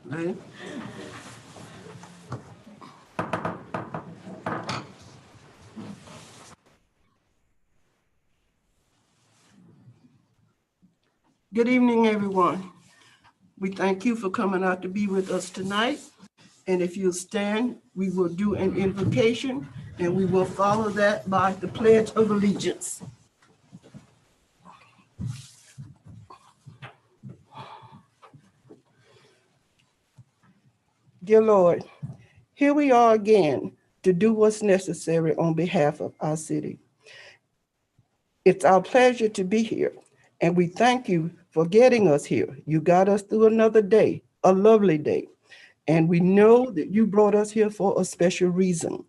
Right. Good evening, everyone. We thank you for coming out to be with us tonight. And if you'll stand, we will do an invocation, and we will follow that by the Pledge of Allegiance. Dear Lord, here we are again to do what's necessary on behalf of our city. It's our pleasure to be here, and we thank you for getting us here. You got us through another day, a lovely day, and we know that you brought us here for a special reason,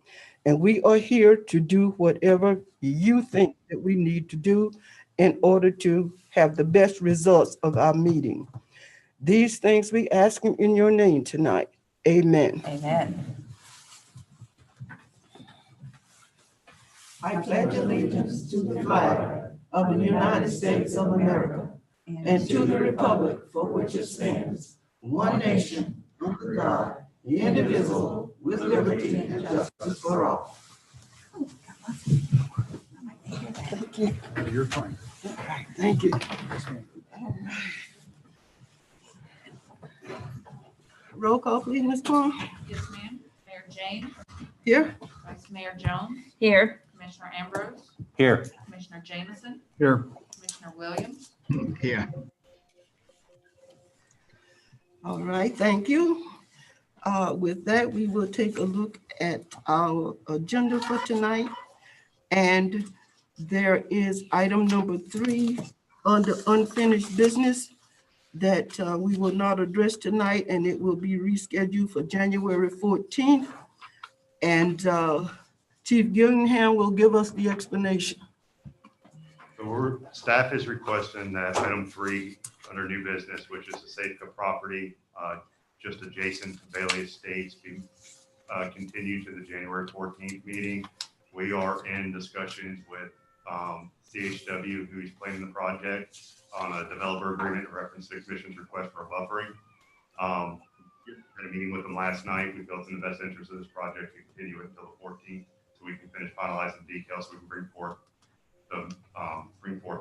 and we are here to do whatever you think that we need to do in order to have the best results of our meeting. These things we ask in your name tonight. Amen. Amen. I pledge allegiance to the flag of the United States of America and to the republic for which it stands, one nation, under God, indivisible, with liberty and justice for all. Thank you. You're fine. All right, thank you. Roll call, please, Ms. Plum. Yes, ma'am. Mayor James, Here. Vice Mayor Jones, Here. Commissioner Ambrose, Here. Commissioner Jameson, Here. Commissioner Williams. Here. All right, thank you. With that, we will take a look at our agenda for tonight. And there is item number 3 under unfinished business that we will not address tonight, and it will be rescheduled for January 14th. And Chief Gillingham will give us the explanation. So staff is requesting that item 3 under new business, which is the Safeco property, just adjacent to Bailey Estates, be continued to the January 14th meeting. We are in discussions with CHW, who's planning the project, on a developer agreement in reference to the commission's request for buffering. Had a meeting with them last night. We felt it's in the best interest of this project to continue it until the 14th, so we can finish finalizing the details, so we can bring forth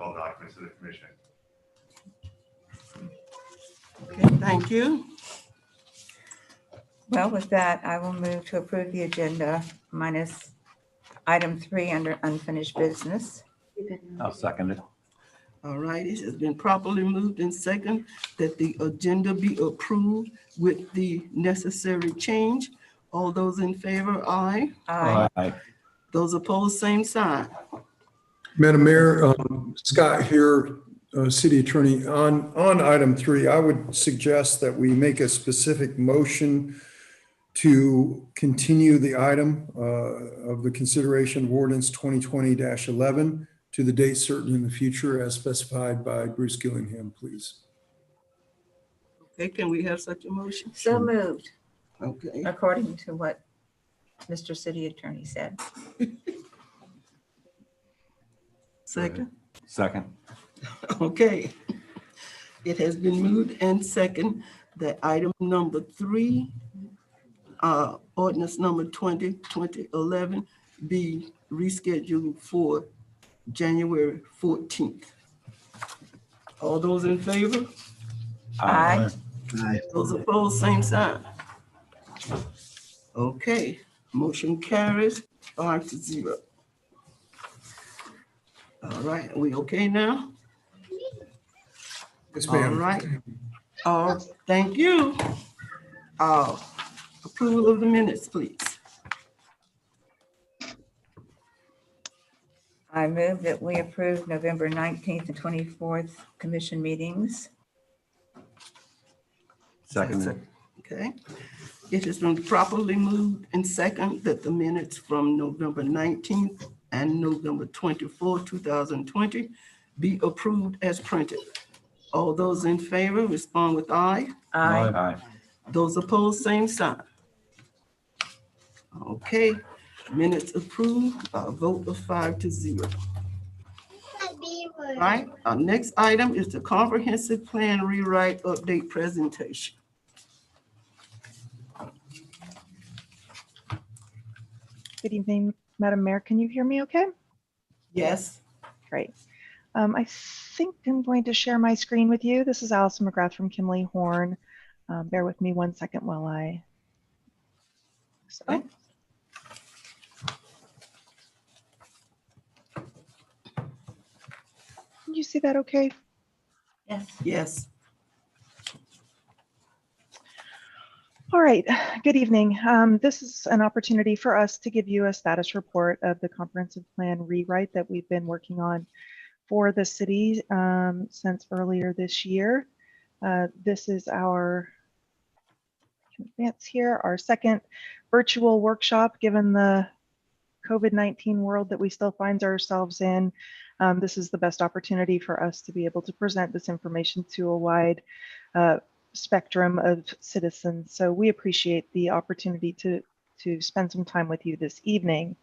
all the documents to the commission. Okay, thank you. Well, with that, I will move to approve the agenda minus item 3 under unfinished business. I'll second it. All right, it has been properly moved and second that the agenda be approved with the necessary change. All those in favor, aye. Aye. Those opposed, same sign. Madam Mayor, Scott here, City Attorney. On item 3, I would suggest that we make a specific motion to continue the item of the consideration of ordinance 2020-11 to the date certain in the future as specified by Bruce Gillingham, please. Okay, can we have such a motion? So moved, Okay, according to what Mr. City Attorney said. second. Second. Okay. It has been moved and second that item number 3, ordinance number 2020-11 be rescheduled for January 14th. All those in favor? Aye. Those opposed, same sign. Okay, motion carries 5-0. All right, are we okay now? Yes, All ma'am. right. Thank you. Approval of the minutes, please. I move that we approve November 19th and 24th commission meetings. Second. Okay. It has been properly moved and second that the minutes from November 19th and November 24th, 2020 be approved as printed. All those in favor respond with aye. Aye. Aye. Those opposed, same sign. Okay, minutes approved by a vote of 5-0. Right, our next item is the comprehensive plan rewrite update presentation. Good evening, Madam Mayor. Can you hear me okay? Yes. Great. I think I'm going to share my screen with you. This is Allison McGrath from Kimley Horn. Bear with me 1 second while I. Okay. Can you see that okay? Yes. Yes. All right, good evening. This is an opportunity for us to give you a status report of the comprehensive plan rewrite that we've been working on for the city since earlier this year. This is our, advance here, our second virtual workshop given the COVID-19 world that we still find ourselves in. This is the best opportunity for us to be able to present this information to a wide spectrum of citizens. So we appreciate the opportunity to spend some time with you this evening.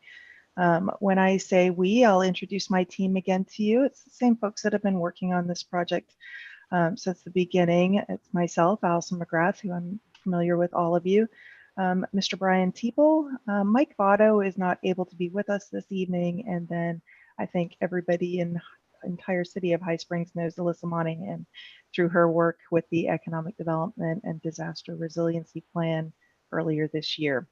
When I say we, I'll introduce my team again to you. It's the same folks that have been working on this project since the beginning. It's myself, Allison McGrath, who I'm familiar with all of you. Mr. Brian Teeple, Mike Votto is not able to be with us this evening, and then I think everybody in the entire city of High Springs knows Alyssa Monahan through her work with the Economic Development and Disaster Resiliency Plan earlier this year.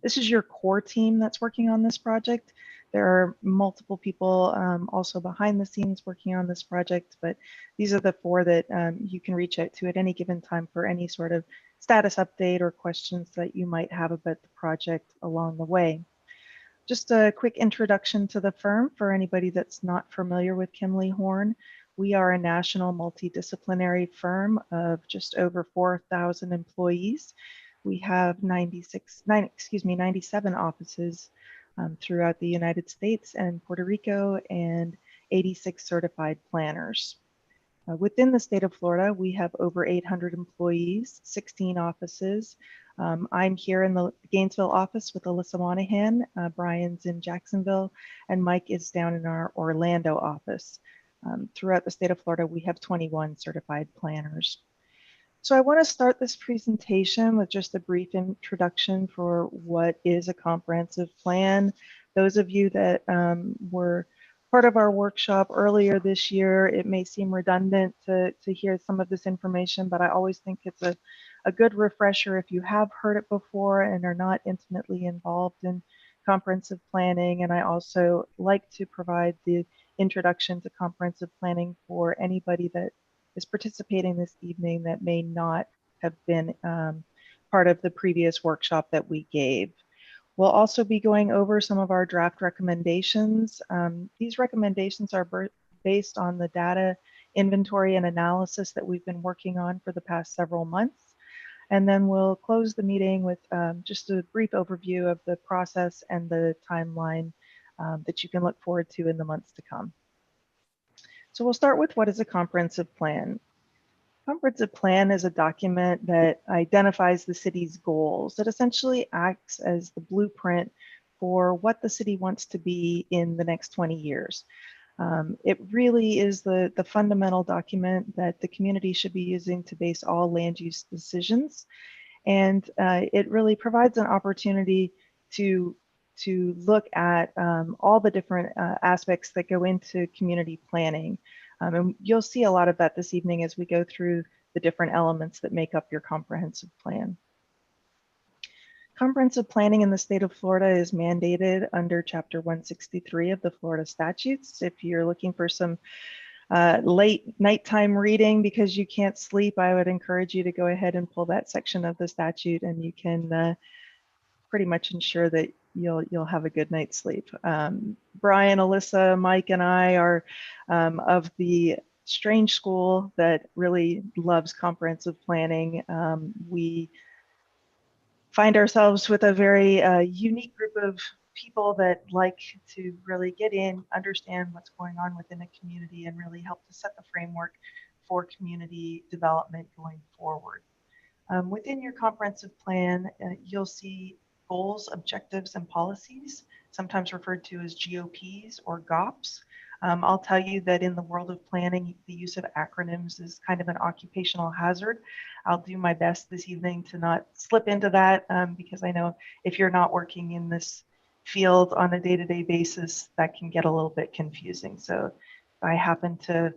This is your core team that's working on this project. There are multiple people also behind the scenes working on this project, but these are the four that you can reach out to at any given time for any sort of status update or questions that you might have about the project along the way. Just a quick introduction to the firm for anybody that's not familiar with Kimley Horn. We are a national multidisciplinary firm of just over 4,000 employees. We have 97 offices throughout the United States and Puerto Rico, and 86 certified planners. Within the state of Florida, we have over 800 employees, 16 offices. I'm here in the Gainesville office with Alyssa Monahan. Brian's in Jacksonville, and Mike is down in our Orlando office. Throughout the state of Florida, we have 21 certified planners. So I want to start this presentation with just a brief introduction for what is a comprehensive plan. Those of you that were part of our workshop earlier this year, it may seem redundant to hear some of this information, but I always think it's a good refresher if you have heard it before and are not intimately involved in comprehensive planning. And I also like to provide the introduction to comprehensive planning for anybody that is participating this evening that may not have been part of the previous workshop that we gave. We'll also be going over some of our draft recommendations. These recommendations are based on the data inventory and analysis that we've been working on for the past several months. And then we'll close the meeting with just a brief overview of the process and the timeline that you can look forward to in the months to come. So we'll start with what is a comprehensive plan. Comprehensive plan is a document that identifies the city's goals. It essentially acts as the blueprint for what the city wants to be in the next 20 years. It really is the fundamental document that the community should be using to base all land use decisions. And it really provides an opportunity to look at all the different aspects that go into community planning. And you'll see a lot of that this evening as we go through the different elements that make up your comprehensive plan. Comprehensive planning in the state of Florida is mandated under Chapter 163 of the Florida statutes. If you're looking for some late nighttime reading because you can't sleep, I would encourage you to go ahead and pull that section of the statute, and you can pretty much ensure that you'll have a good night's sleep. Brian, Alyssa, Mike, and I are of the strange school that really loves comprehensive planning. We find ourselves with a very unique group of people that like to really get in, understand what's going on within a community, and really help to set the framework for community development going forward. Within your comprehensive plan, you'll see goals, objectives, and policies, sometimes referred to as GOPs or GOPs. I'll tell you that in the world of planning, the use of acronyms is kind of an occupational hazard. I'll do my best this evening to not slip into that because I know if you're not working in this field on a day-to-day basis, that can get a little bit confusing. So if I happen to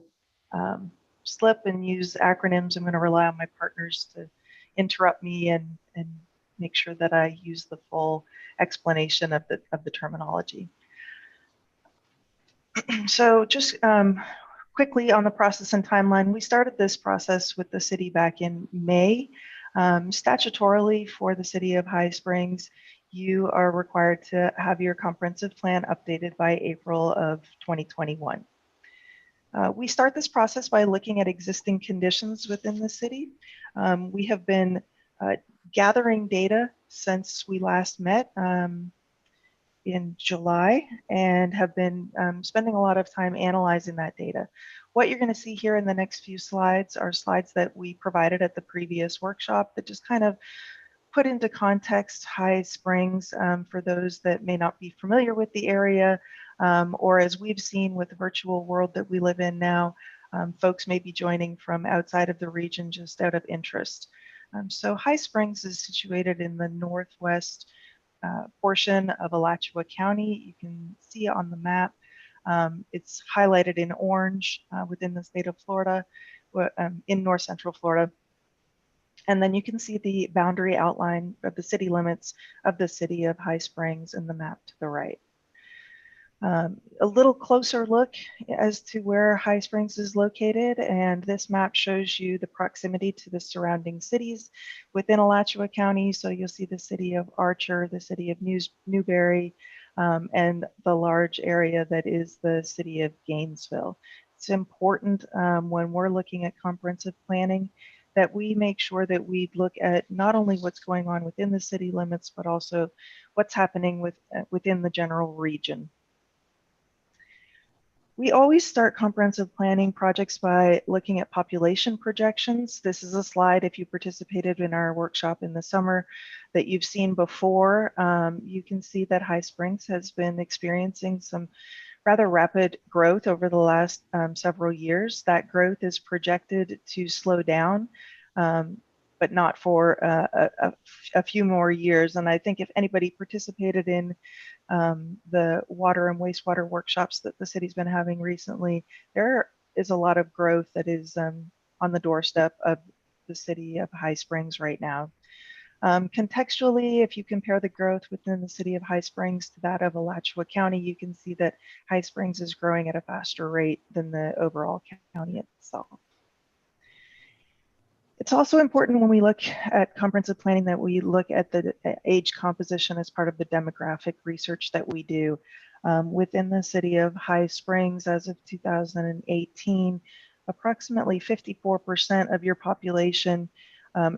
slip and use acronyms, I'm going to rely on my partners to interrupt me and make sure that I use the full explanation of the terminology. So just quickly on the process and timeline, we started this process with the city back in May. Statutorily for the city of High Springs, you are required to have your comprehensive plan updated by April of 2021. We start this process by looking at existing conditions within the city. We have been gathering data since we last met in July and have been spending a lot of time analyzing that data. What you're going to see here in the next few slides are slides that we provided at the previous workshop that just kind of put into context High Springs for those that may not be familiar with the area, or as we've seen with the virtual world that we live in now, folks may be joining from outside of the region just out of interest. So High Springs is situated in the northwest portion of Alachua County. You can see on the map, it's highlighted in orange within the state of Florida, in north central Florida. And then you can see the boundary outline of the city limits of the city of High Springs in the map to the right. A little closer look as to where High Springs is located, and this map shows you the proximity to the surrounding cities within Alachua County. So you'll see the city of Archer, the city of Newberry, and the large area that is the city of Gainesville. It's important when we're looking at comprehensive planning that we make sure that we look at not only what's going on within the city limits, but also what's happening within the general region. We always start comprehensive planning projects by looking at population projections. This is a slide, if you participated in our workshop in the summer, that you've seen before. You can see that High Springs has been experiencing some rather rapid growth over the last several years. That growth is projected to slow down, but not for a few more years. And I think if anybody participated in the water and wastewater workshops that the city's been having recently, there is a lot of growth that is on the doorstep of the city of High Springs right now. Contextually, if you compare the growth within the city of High Springs to that of Alachua County, you can see that High Springs is growing at a faster rate than the overall county itself. It's also important when we look at comprehensive planning that we look at the age composition as part of the demographic research that we do. Within the city of High Springs, as of 2018, approximately 54% of your population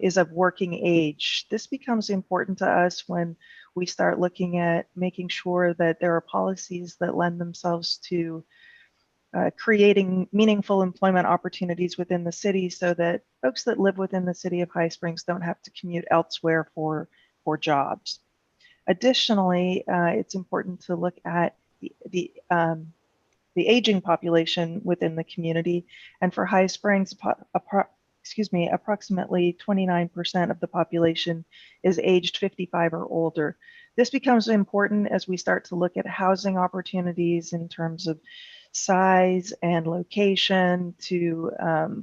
is of working age. This becomes important to us when we start looking at making sure that there are policies that lend themselves to creating meaningful employment opportunities within the city so that folks that live within the city of High Springs don't have to commute elsewhere for jobs. Additionally, it's important to look at the aging population within the community. And for High Springs, approximately 29% of the population is aged 55 or older. This becomes important as we start to look at housing opportunities in terms of size and location to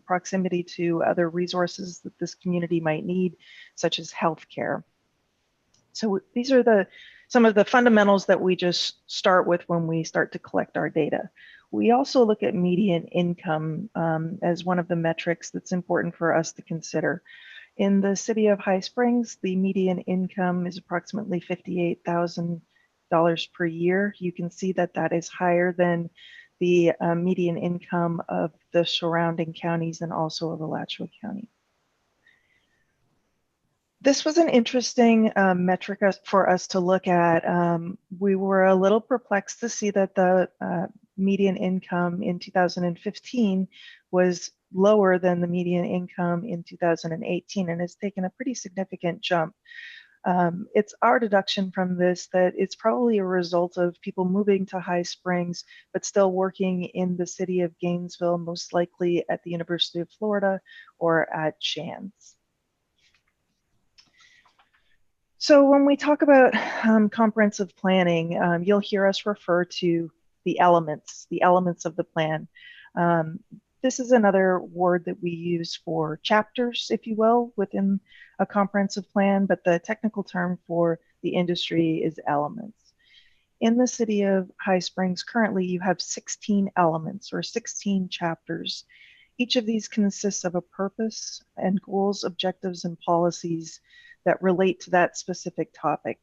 proximity to other resources that this community might need, such as healthcare. So these are some of the fundamentals that we just start with when we start to collect our data. We also look at median income as one of the metrics that's important for us to consider. In the city of High Springs, the median income is approximately $58,000 per year. You can see that that is higher than the median income of the surrounding counties and also of Alachua County. This was an interesting metric for us to look at. We were a little perplexed to see that the median income in 2015 was lower than the median income in 2018 and has taken a pretty significant jump. It's our deduction from this that it's probably a result of people moving to High Springs, but still working in the city of Gainesville, most likely at the University of Florida or at Shands. So when we talk about comprehensive planning, you'll hear us refer to the elements of the plan. This is another word that we use for chapters, if you will, within a comprehensive plan, but the technical term for the industry is elements. In the city of High Springs, currently you have 16 elements or 16 chapters. Each of these consists of a purpose and goals, objectives, and policies that relate to that specific topic.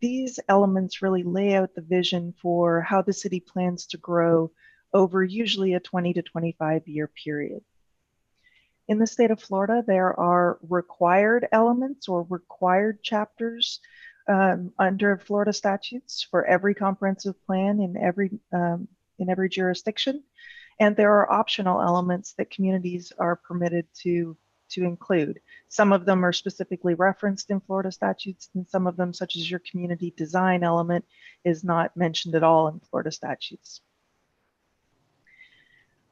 These elements really lay out the vision for how the city plans to grow over usually a 20 to 25 year period. In the state of Florida, there are required elements or required chapters under Florida statutes for every comprehensive plan in every jurisdiction. And there are optional elements that communities are permitted to include. Some of them are specifically referenced in Florida statutes, and some of them, such as your community design element, is not mentioned at all in Florida statutes.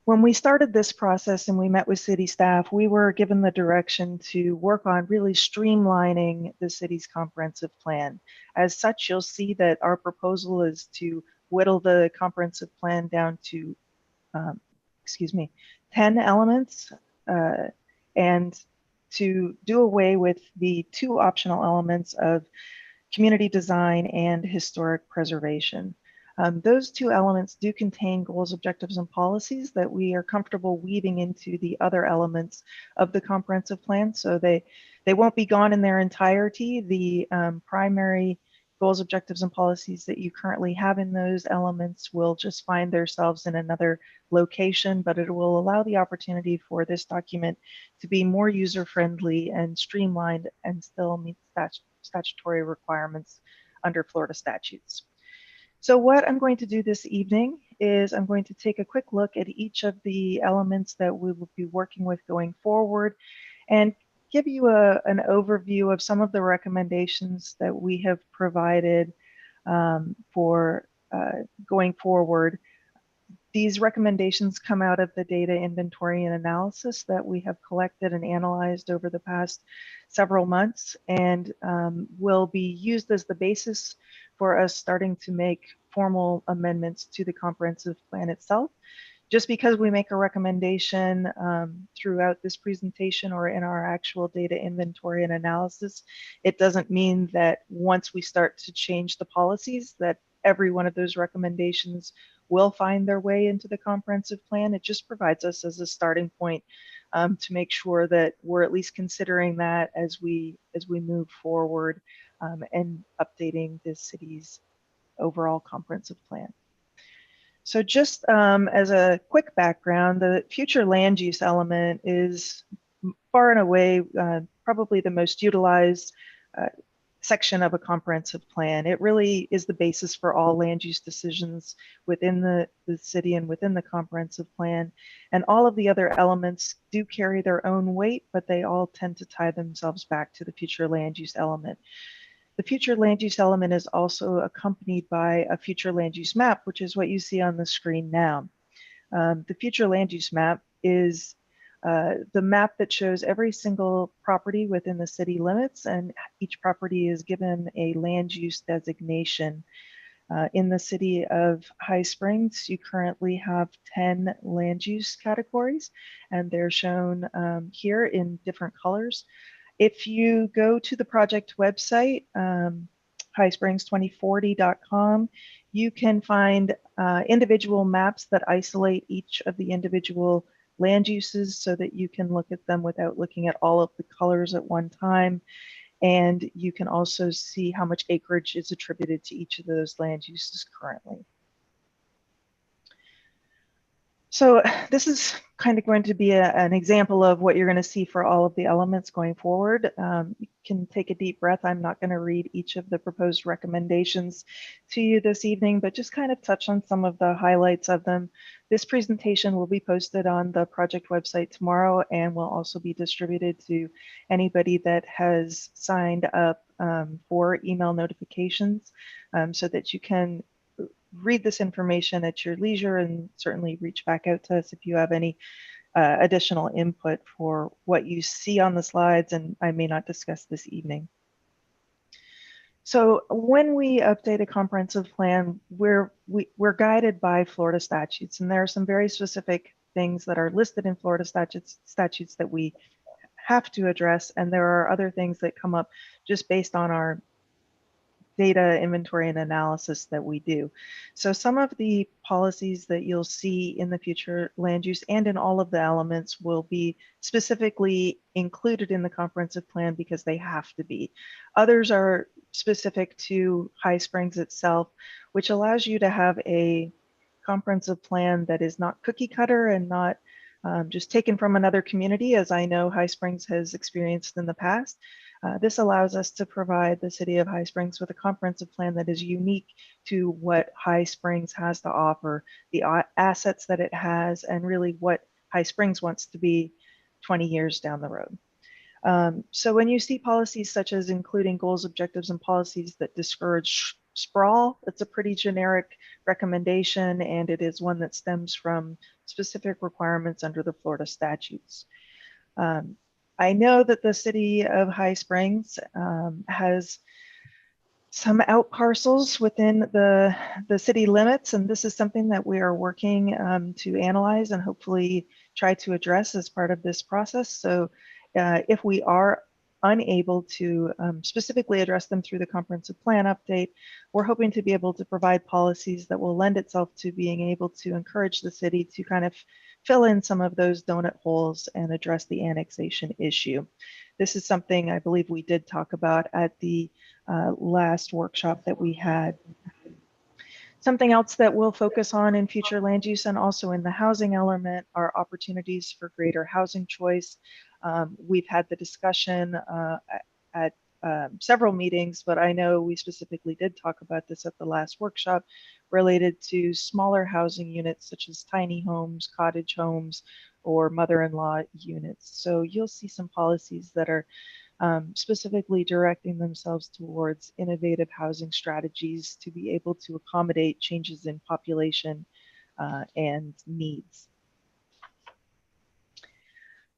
When we started this process and we met with city staff, we were given the direction to work on really streamlining the city's comprehensive plan. As such, you'll see that our proposal is to whittle the comprehensive plan down to 10 elements and to do away with the 2 optional elements of community design and historic preservation. Those 2 elements do contain goals, objectives, and policies that we are comfortable weaving into the other elements of the comprehensive plan. So they won't be gone in their entirety. The primary goals, objectives, and policies that you currently have in those elements will just find themselves in another location, but it will allow the opportunity for this document to be more user-friendly and streamlined and still meet statutory requirements under Florida statutes. So what I'm going to do this evening is I'm going to take a quick look at each of the elements that we will be working with going forward and give you an overview of some of the recommendations that we have provided for going forward. These recommendations come out of the data inventory and analysis that we have collected and analyzed over the past several months and will be used as the basis for us starting to make formal amendments to the comprehensive plan itself. Just because we make a recommendation throughout this presentation or in our actual data inventory and analysis, it doesn't mean that once we start to change the policies that every one of those recommendations will find their way into the comprehensive plan. It just provides us as a starting point to make sure that we're at least considering that as we move forward and updating the city's overall comprehensive plan. So just as a quick background, the future land use element is far and away probably the most utilized section of a comprehensive plan. It really is the basis for all land use decisions within the city and within the comprehensive plan. And all of the other elements do carry their own weight, but they all tend to tie themselves back to the future land use element. The future land use element is also accompanied by a future land use map, which is what you see on the screen now. The future land use map is the map that shows every single property within the city limits, and each property is given a land use designation. In the city of High Springs, you currently have 10 land use categories, and they're shown here in different colors. If you go to the project website, highsprings2040.com, you can find individual maps that isolate each of the individual land uses so that you can look at them without looking at all of the colors at one time. And you can also see how much acreage is attributed to each of those land uses currently. So this is kind of going to be an example of what you're going to see for all of the elements going forward. You can take a deep breath. I'm not going to read each of the proposed recommendations to you this evening, but just kind of touch on some of the highlights of them. This presentation will be posted on the project website tomorrow and will also be distributed to anybody that has signed up for email notifications so that you can read this information at your leisure and certainly reach back out to us if you have any additional input for what you see on the slides and I may not discuss this evening. So when we update a comprehensive plan, we're guided by Florida statutes, and there are some very specific things that are listed in Florida statutes that we have to address, and there are other things that come up just based on our data inventory and analysis that we do. So some of the policies that you'll see in the future land use and in all of the elements will be specifically included in the comprehensive plan because they have to be. Others are specific to High Springs itself, which allows you to have a comprehensive plan that is not cookie cutter and not just taken from another community, as I know High Springs has experienced in the past. This allows us to provide the city of High Springs with a comprehensive plan that is unique to what High Springs has to offer, the assets that it has, and really what High Springs wants to be 20 years down the road. So when you see policies such as including goals, objectives, and policies that discourage sprawl, it's a pretty generic recommendation, and it is one that stems from specific requirements under the Florida statutes. I know that the city of High Springs has some out parcels within the city limits, and this is something that we are working to analyze and hopefully try to address as part of this process. So if we are unable to specifically address them through the comprehensive plan update, we're hoping to be able to provide policies that will lend itself to being able to encourage the city to kind of fill in some of those donut holes and address the annexation issue. This is something I believe we did talk about at the last workshop that we had. Something else that we'll focus on in future land use and also in the housing element are opportunities for greater housing choice. We've had the discussion at several meetings, but I know we specifically did talk about this at the last workshop related to smaller housing units such as tiny homes, cottage homes, or mother-in-law units. So you'll see some policies that are specifically directing themselves towards innovative housing strategies to be able to accommodate changes in population and needs.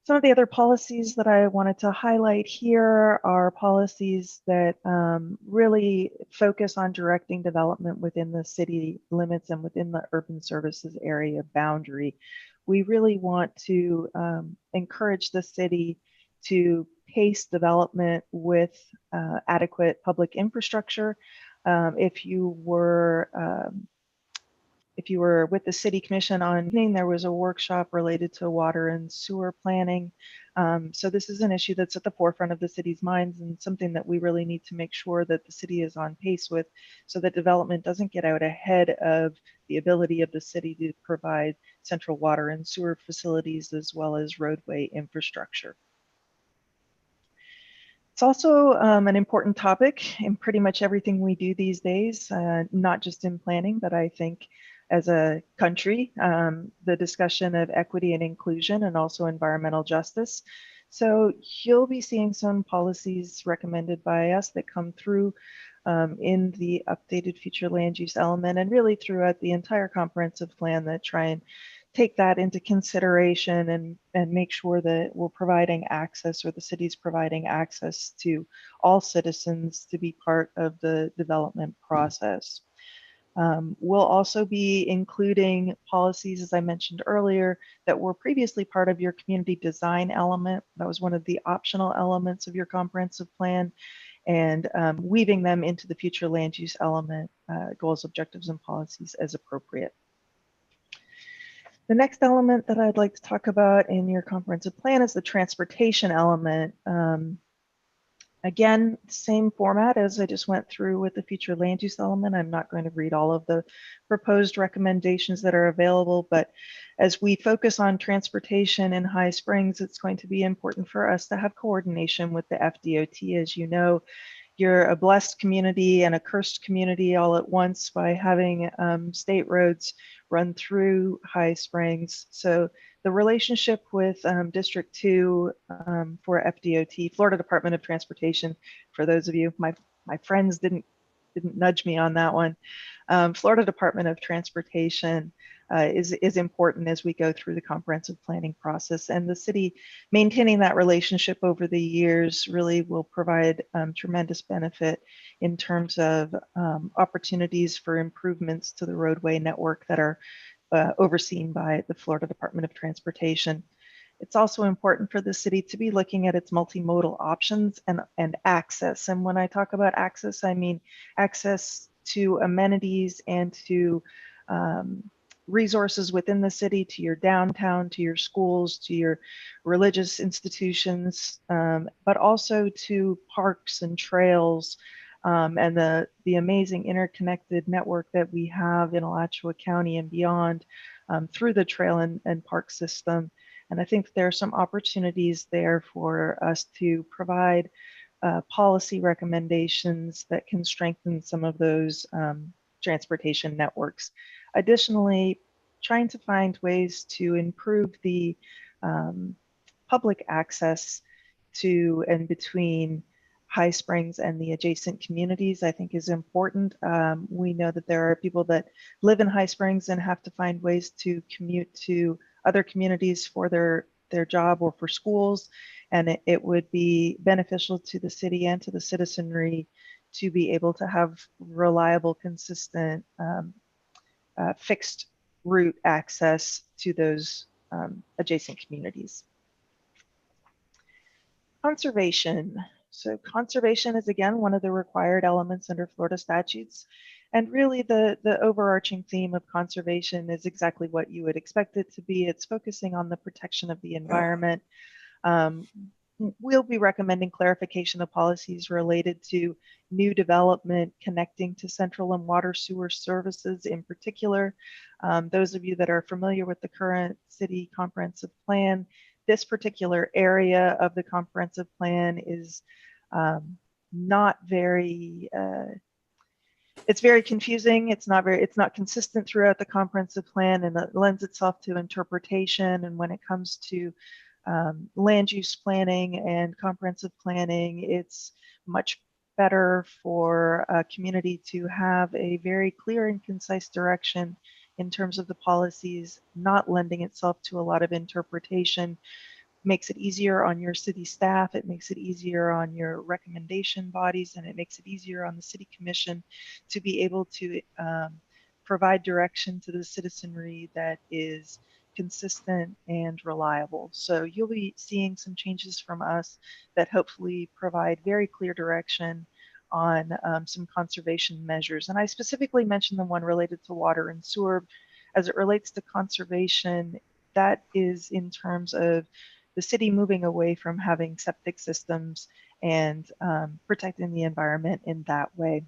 Some of the other policies that I wanted to highlight here are policies that really focus on directing development within the city limits and within the urban services area boundary. We really want to encourage the city to pace development with adequate public infrastructure. If you were with the City Commission on evening, there was a workshop related to water and sewer planning. So this is an issue that's at the forefront of the city's minds and something that we really need to make sure that the city is on pace with so that development doesn't get out ahead of the ability of the city to provide central water and sewer facilities as well as roadway infrastructure. It's also an important topic in pretty much everything we do these days, not just in planning, but I think as a country, the discussion of equity and inclusion and also environmental justice. So you'll be seeing some policies recommended by us that come through in the updated future land use element and really throughout the entire comprehensive plan that try and take that into consideration and make sure that we're providing access or the city's providing access to all citizens to be part of the development process. We'll also be including policies, as I mentioned earlier, that were previously part of your community design element. That was one of the optional elements of your comprehensive plan, and weaving them into the future land use element, goals, objectives, and policies as appropriate. The next element that I'd like to talk about in your comprehensive plan is the transportation element. Again, same format as I just went through with the future land use element. I'm not going to read all of the proposed recommendations that are available, but as we focus on transportation in High Springs, it's going to be important for us to have coordination with the FDOT. As you know, you're a blessed community and a cursed community all at once by having state roads run through High Springs. So the relationship with District 2 for FDOT, Florida Department of Transportation, for those of you, my friends didn't didn't nudge me on that one. Florida Department of Transportation is important as we go through the comprehensive planning process, and the city maintaining that relationship over the years really will provide tremendous benefit in terms of opportunities for improvements to the roadway network that are overseen by the Florida Department of Transportation. It's also important for the city to be looking at its multimodal options and access. And when I talk about access, I mean access to amenities and to resources within the city, to your downtown, to your schools, to your religious institutions, but also to parks and trails, and the amazing interconnected network that we have in Alachua County and beyond, through the trail and park system. And I think there are some opportunities there for us to provide policy recommendations that can strengthen some of those transportation networks. Additionally, trying to find ways to improve the public access to and between High Springs and the adjacent communities, I think is important. We know that there are people that live in High Springs and have to find ways to commute to other communities for their job or for schools. And it would be beneficial to the city and to the citizenry to be able to have reliable, consistent, fixed route access to those adjacent communities. Conservation. So conservation is, again, one of the required elements under Florida statutes. And really the overarching theme of conservation is exactly what you would expect it to be. It's focusing on the protection of the environment. We'll be recommending clarification of policies related to new development connecting to central and water sewer services in particular. Those of you that are familiar with the current city comprehensive plan, this particular area of the comprehensive plan is not very, it's very confusing. It's not consistent throughout the comprehensive plan, and it lends itself to interpretation. And when it comes to land use planning and comprehensive planning, it's much better for a community to have a very clear and concise direction in terms of the policies, not lending itself to a lot of interpretation. Makes it easier on your city staff, it makes it easier on your recommendation bodies, and it makes it easier on the city commission to be able to provide direction to the citizenry that is consistent and reliable. So you'll be seeing some changes from us that hopefully provide very clear direction on some conservation measures. And I specifically mentioned the one related to water and sewer. As it relates to conservation, that is in terms of the city moving away from having septic systems and protecting the environment in that way.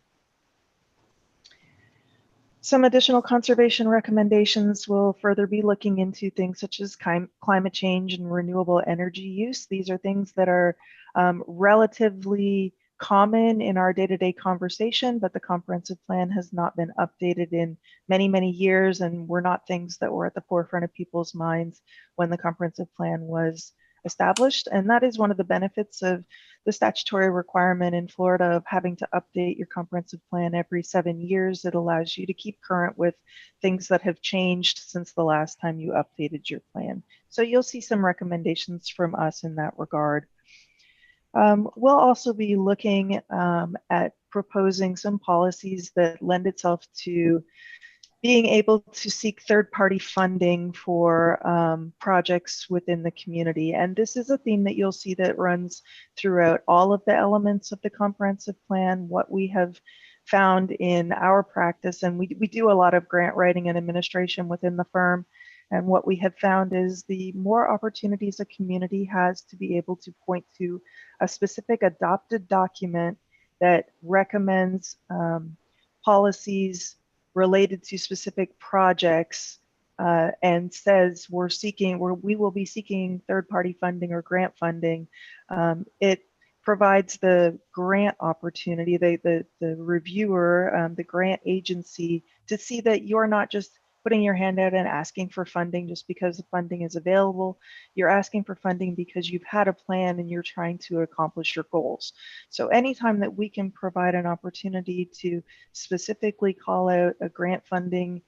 Some additional conservation recommendations will further be looking into things such as climate change and renewable energy use. These are things that are relatively common in our day-to-day conversation, but the comprehensive plan has not been updated in many, many years, and were not things that were at the forefront of people's minds when the comprehensive plan was established. And that is one of the benefits of the statutory requirement in Florida of having to update your comprehensive plan every 7 years. It allows you to keep current with things that have changed since the last time you updated your plan. So you'll see some recommendations from us in that regard. We'll also be looking at proposing some policies that lend itself to being able to seek third-party funding for projects within the community. And this is a theme that you'll see that runs throughout all of the elements of the comprehensive plan. What we have found in our practice, and we do a lot of grant writing and administration within the firm, and what we have found is the more opportunities a community has to be able to point to a specific adopted document that recommends policies related to specific projects and says we will be seeking third-party funding or grant funding. It provides the grant opportunity, the reviewer, the grant agency, to see that you're not just putting your hand out and asking for funding just because the funding is available. You're asking for funding because you've had a plan and you're trying to accomplish your goals. So anytime that we can provide an opportunity to specifically call out a grant funding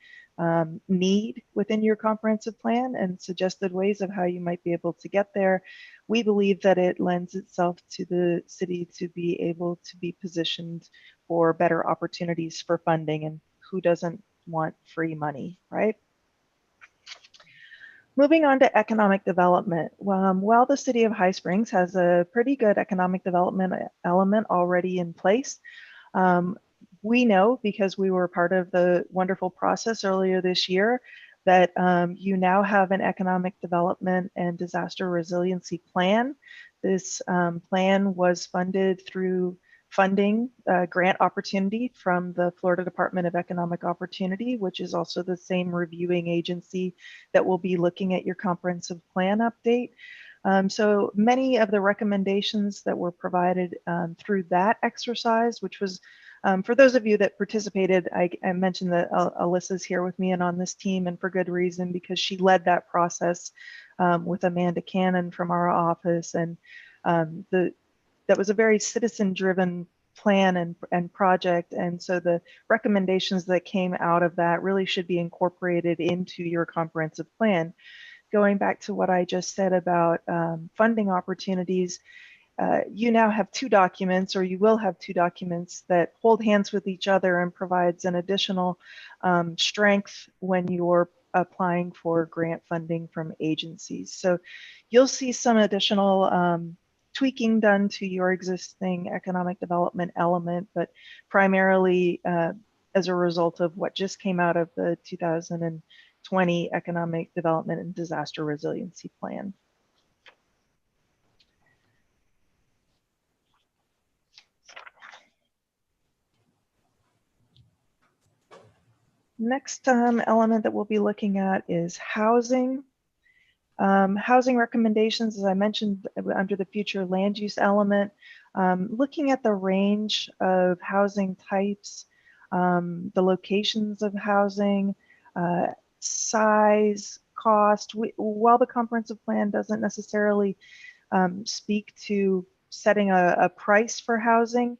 need within your comprehensive plan and suggested ways of how you might be able to get there, we believe that it lends itself to the city to be able to be positioned for better opportunities for funding, and who doesn't want free money, right? Moving on to economic development. While the city of High Springs has a pretty good economic development element already in place, we know, because we were part of the wonderful process earlier this year, that you now have an economic development and disaster resiliency plan. This plan was funded through funding grant opportunity from the Florida Department of Economic Opportunity, which is also the same reviewing agency that will be looking at your comprehensive plan update. So many of the recommendations that were provided through that exercise, which was, for those of you that participated, I mentioned that Alyssa's here with me and on this team, and for good reason, because she led that process with Amanda Cannon from our office. And that was a very citizen-driven plan and project. And so the recommendations that came out of that really should be incorporated into your comprehensive plan. Going back to what I just said about funding opportunities, you now have two documents, or you will have two documents that hold hands with each other and provides an additional strength when you're applying for grant funding from agencies. So you'll see some additional tweaking done to your existing economic development element, but primarily as a result of what just came out of the 2020 Economic Development and Disaster Resiliency Plan. Next element that we'll be looking at is housing. Housing recommendations, as I mentioned, under the future land use element, looking at the range of housing types, the locations of housing, size, cost. While the comprehensive plan doesn't necessarily speak to setting a price for housing,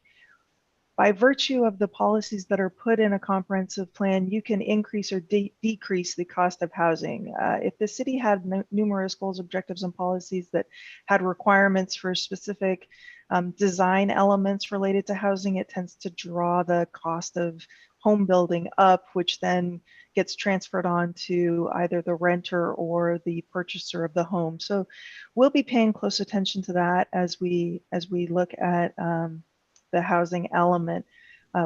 by virtue of the policies that are put in a comprehensive plan, you can increase or decrease the cost of housing. If the city had numerous goals, objectives, and policies that had requirements for specific design elements related to housing, it tends to draw the cost of home building up, which then gets transferred on to either the renter or the purchaser of the home. So we'll be paying close attention to that as we look at the housing element.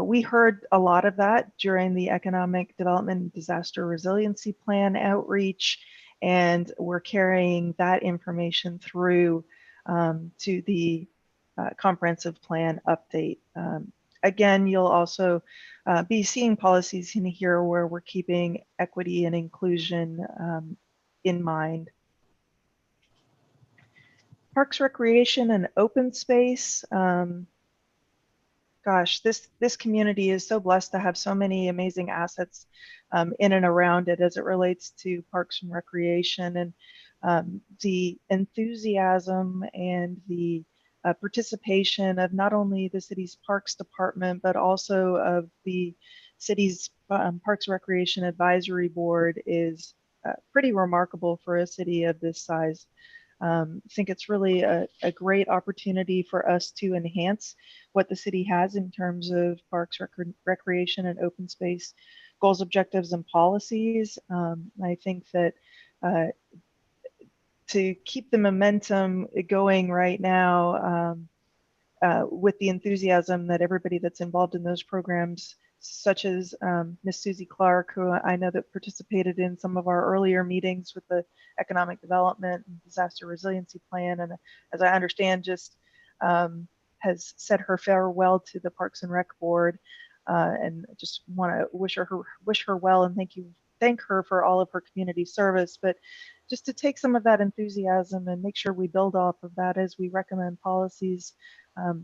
We heard a lot of that during the Economic Development and Disaster Resiliency Plan outreach, and we're carrying that information through to the comprehensive plan update. Again, you'll also be seeing policies in here where we're keeping equity and inclusion in mind. Parks, recreation, and open space. Gosh, this community is so blessed to have so many amazing assets in and around it as it relates to parks and recreation, and the enthusiasm and the participation of not only the city's parks department, but also of the city's Parks Recreation Advisory Board is pretty remarkable for a city of this size. I think it's really a great opportunity for us to enhance what the city has in terms of parks, recreation, and open space goals, objectives, and policies. I think that to keep the momentum going right now with the enthusiasm that everybody that's involved in those programs, such as Miss Susie Clark, who I know that participated in some of our earlier meetings with the Economic Development and Disaster Resiliency Plan, and as I understand, just has said her farewell to the Parks and Rec Board, and just want to wish her well and thank her for all of her community service. But just to take some of that enthusiasm and make sure we build off of that as we recommend policies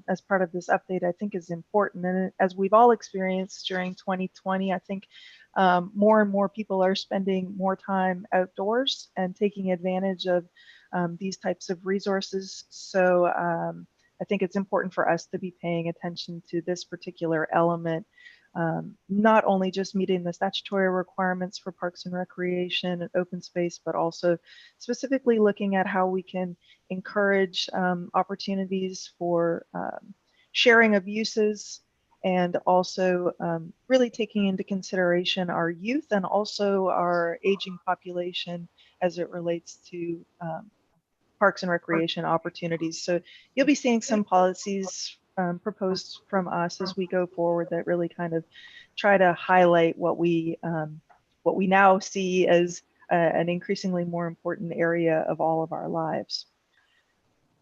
as part of this update, I think is important. And as we've all experienced during 2020, I think more and more people are spending more time outdoors and taking advantage of these types of resources. So I think it's important for us to be paying attention to this particular element, not only just meeting the statutory requirements for parks and recreation and open space, but also specifically looking at how we can encourage opportunities for sharing of uses, and also really taking into consideration our youth and also our aging population as it relates to parks and recreation opportunities. So you'll be seeing some policies proposed from us as we go forward that really kind of try to highlight what we now see as an increasingly more important area of all of our lives.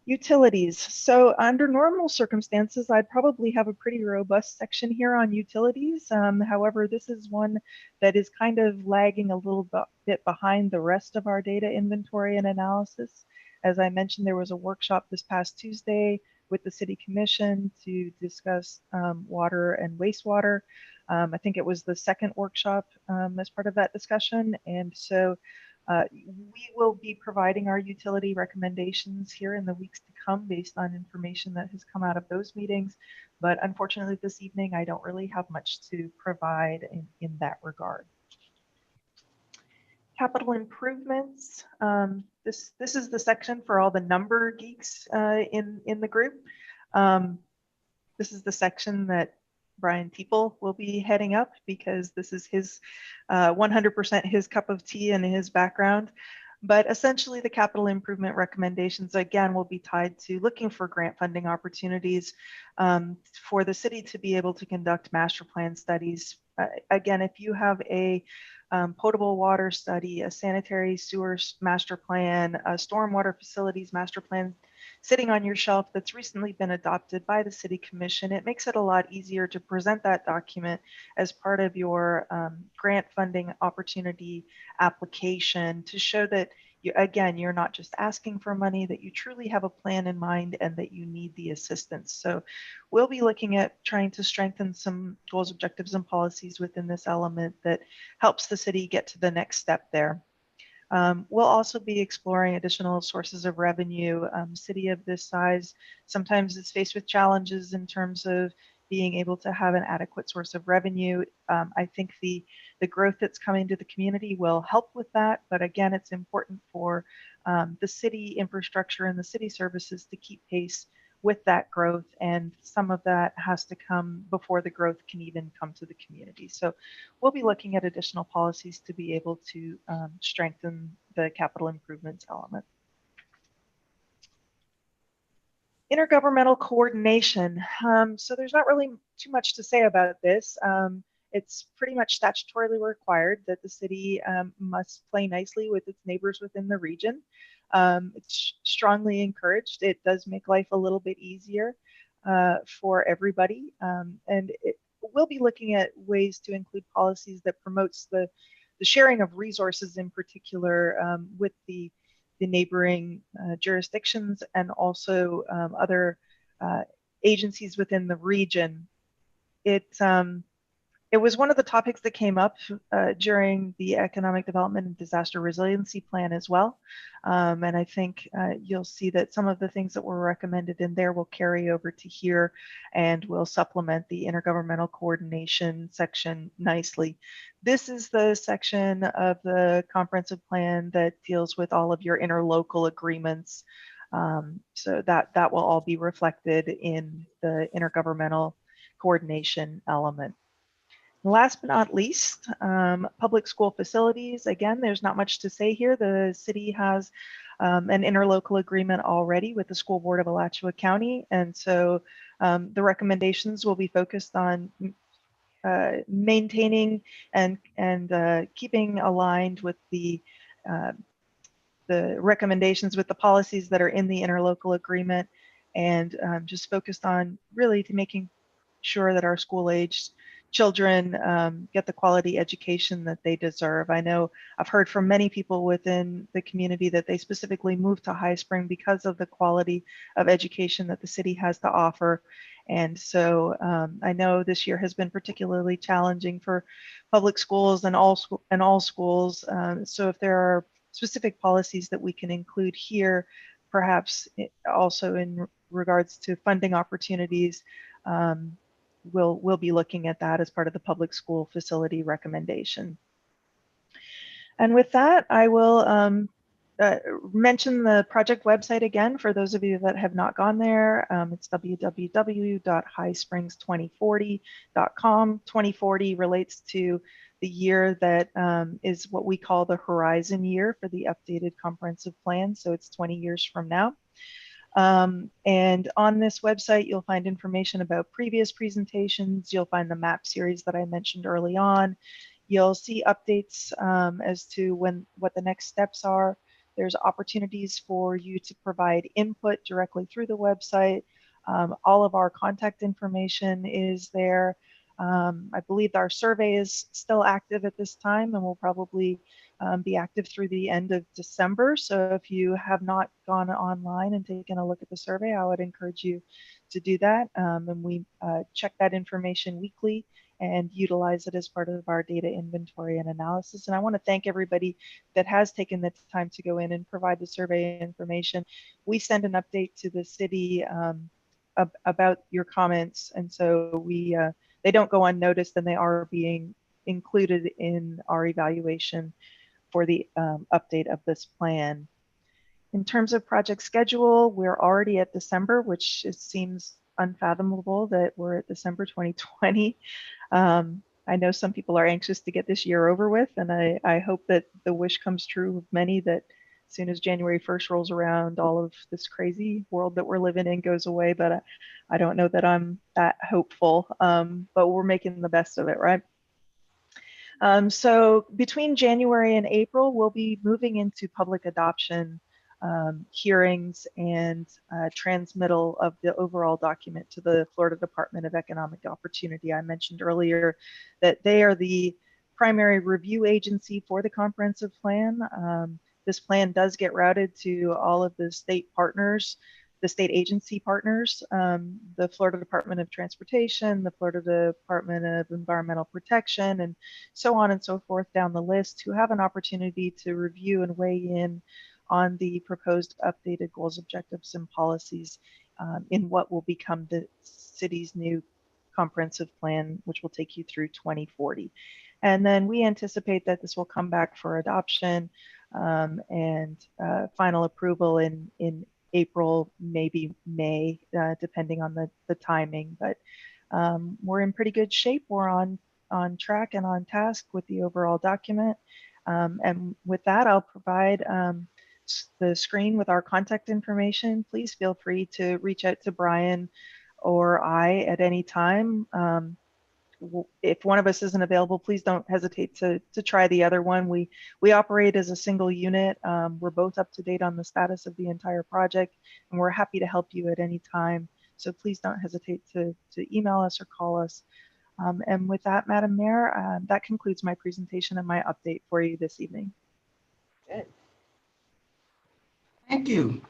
Utilities. So under normal circumstances, I'd probably have a pretty robust section here on utilities. However, this is one that is kind of lagging a little bit behind the rest of our data inventory and analysis. As I mentioned, there was a workshop this past Tuesday with the City Commission to discuss water and wastewater. I think it was the second workshop as part of that discussion. And so we will be providing our utility recommendations here in the weeks to come based on information that has come out of those meetings. But unfortunately, this evening, I don't really have much to provide in that regard. Capital improvements. This is the section for all the number geeks in the group. This is the section that Brian People will be heading up because this is his 100% his cup of tea and his background. But essentially the capital improvement recommendations, again, will be tied to looking for grant funding opportunities for the city to be able to conduct master plan studies. Again, if you have a potable water study, a sanitary sewers master plan, a stormwater facilities master plan sitting on your shelf that's recently been adopted by the City Commission, it makes it a lot easier to present that document as part of your grant funding opportunity application to show that you're not just asking for money, that you truly have a plan in mind and that you need the assistance. So we'll be looking at trying to strengthen some goals, objectives, and policies within this element that helps the city get to the next step there. We'll also be exploring additional sources of revenue. City of this size sometimes is faced with challenges in terms of being able to have an adequate source of revenue. I think the growth that's coming to the community will help with that. But again, it's important for the city infrastructure and the city services to keep pace with that growth. And some of that has to come before the growth can even come to the community. So we'll be looking at additional policies to be able to strengthen the capital improvements element. Intergovernmental coordination. So there's not really too much to say about this. It's pretty much statutorily required that the city must play nicely with its neighbors within the region. It's strongly encouraged. It does make life a little bit easier for everybody. And we'll be looking at ways to include policies that promotes the sharing of resources in particular with the neighboring jurisdictions and also other agencies within the region. It was one of the topics that came up during the Economic Development and Disaster Resiliency Plan as well. And I think you'll see that some of the things that were recommended in there will carry over to here and will supplement the intergovernmental coordination section nicely. This is the section of the comprehensive plan that deals with all of your interlocal agreements. So that will all be reflected in the intergovernmental coordination element. Last but not least, public school facilities. Again, there's not much to say here. The city has an interlocal agreement already with the school board of Alachua County. And so the recommendations will be focused on maintaining and keeping aligned with the recommendations with the policies that are in the interlocal agreement, and just focused on really to making sure that our school-aged children get the quality education that they deserve. I know I've heard from many people within the community that they specifically moved to High Spring because of the quality of education that the city has to offer. And so I know this year has been particularly challenging for public schools and all schools. So if there are specific policies that we can include here, perhaps also in regards to funding opportunities, we'll be looking at that as part of the public school facility recommendation. And with that, I will mention the project website again for those of you that have not gone there. It's www.highsprings2040.com. 2040 relates to the year that is what we call the horizon year for the updated comprehensive plan. So it's 20 years from now. And on this website, you'll find information about previous presentations. You'll find the map series that I mentioned early on. You'll see updates as to what the next steps are. There's opportunities for you to provide input directly through the website. All of our contact information is there. I believe our survey is still active at this time and will probably be active through the end of December. So if you have not gone online and taken a look at the survey, I would encourage you to do that. And we check that information weekly and utilize it as part of our data inventory and analysis. And I want to thank everybody that has taken the time to go in and provide the survey information. We send an update to the city about your comments. And so they don't go unnoticed, and they are being included in our evaluation for the update of this plan. In terms of project schedule, we're already at December, which it seems unfathomable that we're at December 2020. I know some people are anxious to get this year over with, and I hope that the wish comes true of many that as soon as January 1st rolls around, all of this crazy world that we're living in goes away, but I don't know that I'm that hopeful, but we're making the best of it, right? So between January and April, we'll be moving into public adoption hearings and transmittal of the overall document to the Florida Department of Economic Opportunity. I mentioned earlier that they are the primary review agency for the comprehensive plan. This plan does get routed to all of the state partners, the state agency partners, the Florida Department of Transportation, the Florida Department of Environmental Protection, and so on and so forth down the list, who have an opportunity to review and weigh in on the proposed updated goals, objectives, and policies in what will become the city's new comprehensive plan, which will take you through 2040. And then we anticipate that this will come back for adoption and final approval in April, maybe May, depending on the timing. But we're in pretty good shape. We're on track and on task with the overall document. And with that, I'll provide the screen with our contact information. Please feel free to reach out to Brian or I at any time. If one of us isn't available, please don't hesitate to try the other one. We operate as a single unit. We're both up to date on the status of the entire project, and we're happy to help you at any time. So please don't hesitate to email us or call us. And with that, Madam Mayor, that concludes my presentation and my update for you this evening. Okay. Thank you.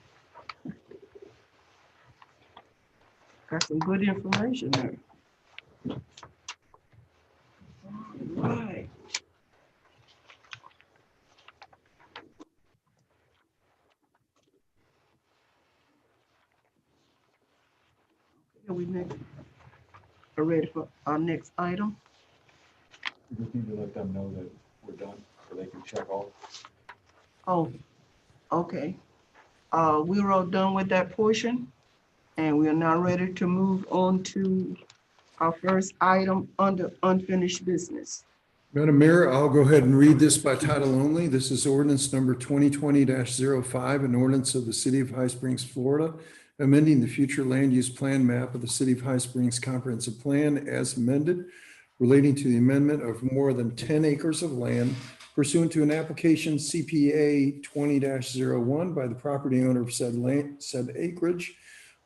Got some good information there. All right. Are we ready for our next item? We just need to let them know that we're done so they can check off. Oh, okay. We're all done with that portion, and we are now ready to move on to our first item under unfinished business. Madam Mayor, I'll go ahead and read this by title only. This is ordinance number 2020-05, an ordinance of the City of High Springs, Florida, amending the future land use plan map of the City of High Springs Comprehensive Plan as amended, relating to the amendment of more than 10 acres of land pursuant to an application CPA 20-01 by the property owner of said acreage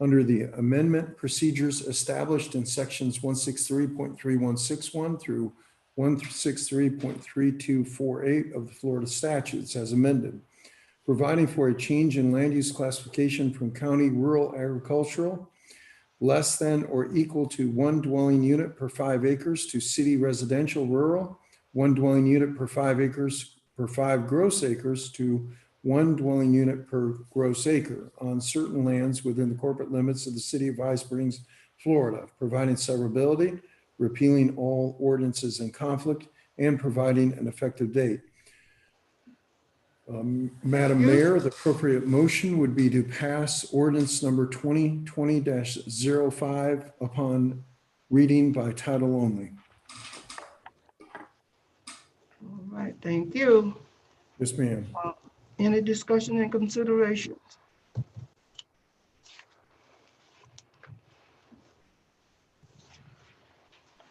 under the amendment procedures established in sections 163.3161 through 163.3248 of the Florida statutes as amended, providing for a change in land use classification from county rural agricultural less than or equal to 1 dwelling unit per 5 acres to city residential rural, 1 dwelling unit per 5 acres per 5 gross acres to 1 dwelling unit per gross acre on certain lands within the corporate limits of the city of High Springs, Florida, providing severability, repealing all ordinances in conflict, and providing an effective date. Madam Mayor, the appropriate motion would be to pass ordinance number 2020-05 upon reading by title only. All right, thank you. Yes, ma'am. Any discussion and considerations?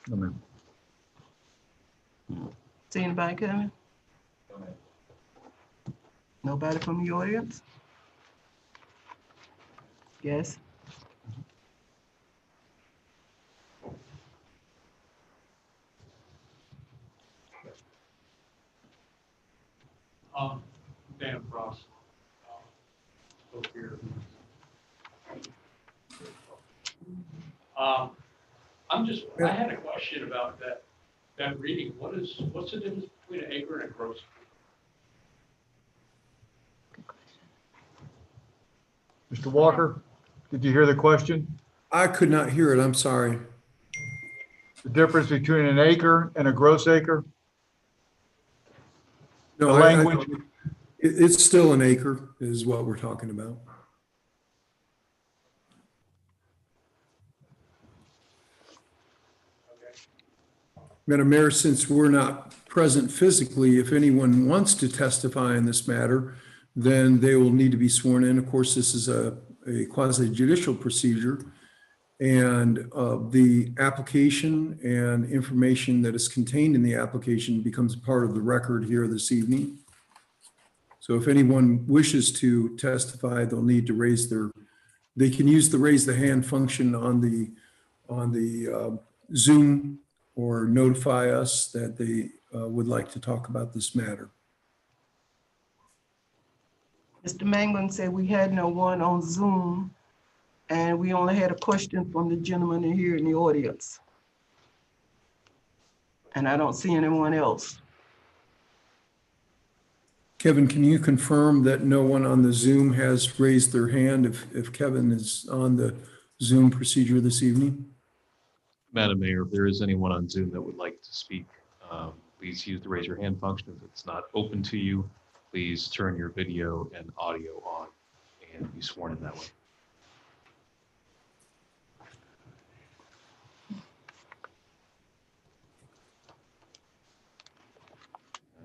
No, ma'am. See anybody coming? No, ma'am. Nobody from the audience? Yes. Dan Frost, spoke here. I had a question about that reading. What's the difference between an acre and a gross? Mr. Walker, did you hear the question? I could not hear it. I'm sorry. The difference between an acre and a gross acre? No, The language? It's still an acre is what we're talking about. Okay. Madam Mayor, since we're not present physically, if anyone wants to testify in this matter, then they will need to be sworn in. Of course, this is a quasi judicial procedure, and the application and information that is contained in the application becomes part of the record here this evening. So if anyone wishes to testify, they'll need to they can use the raise the hand function on the Zoom, or notify us that they would like to talk about this matter. Mr. Mangum said we had no one on Zoom, and we only had a question from the gentleman in here in the audience. And I don't see anyone else. Kevin, can you confirm that no one on the Zoom has raised their hand if Kevin is on the Zoom procedure this evening? Madam Mayor, if there is anyone on Zoom that would like to speak, please use the raise your hand function. If it's not open to you, please turn your video and audio on and be sworn in that way.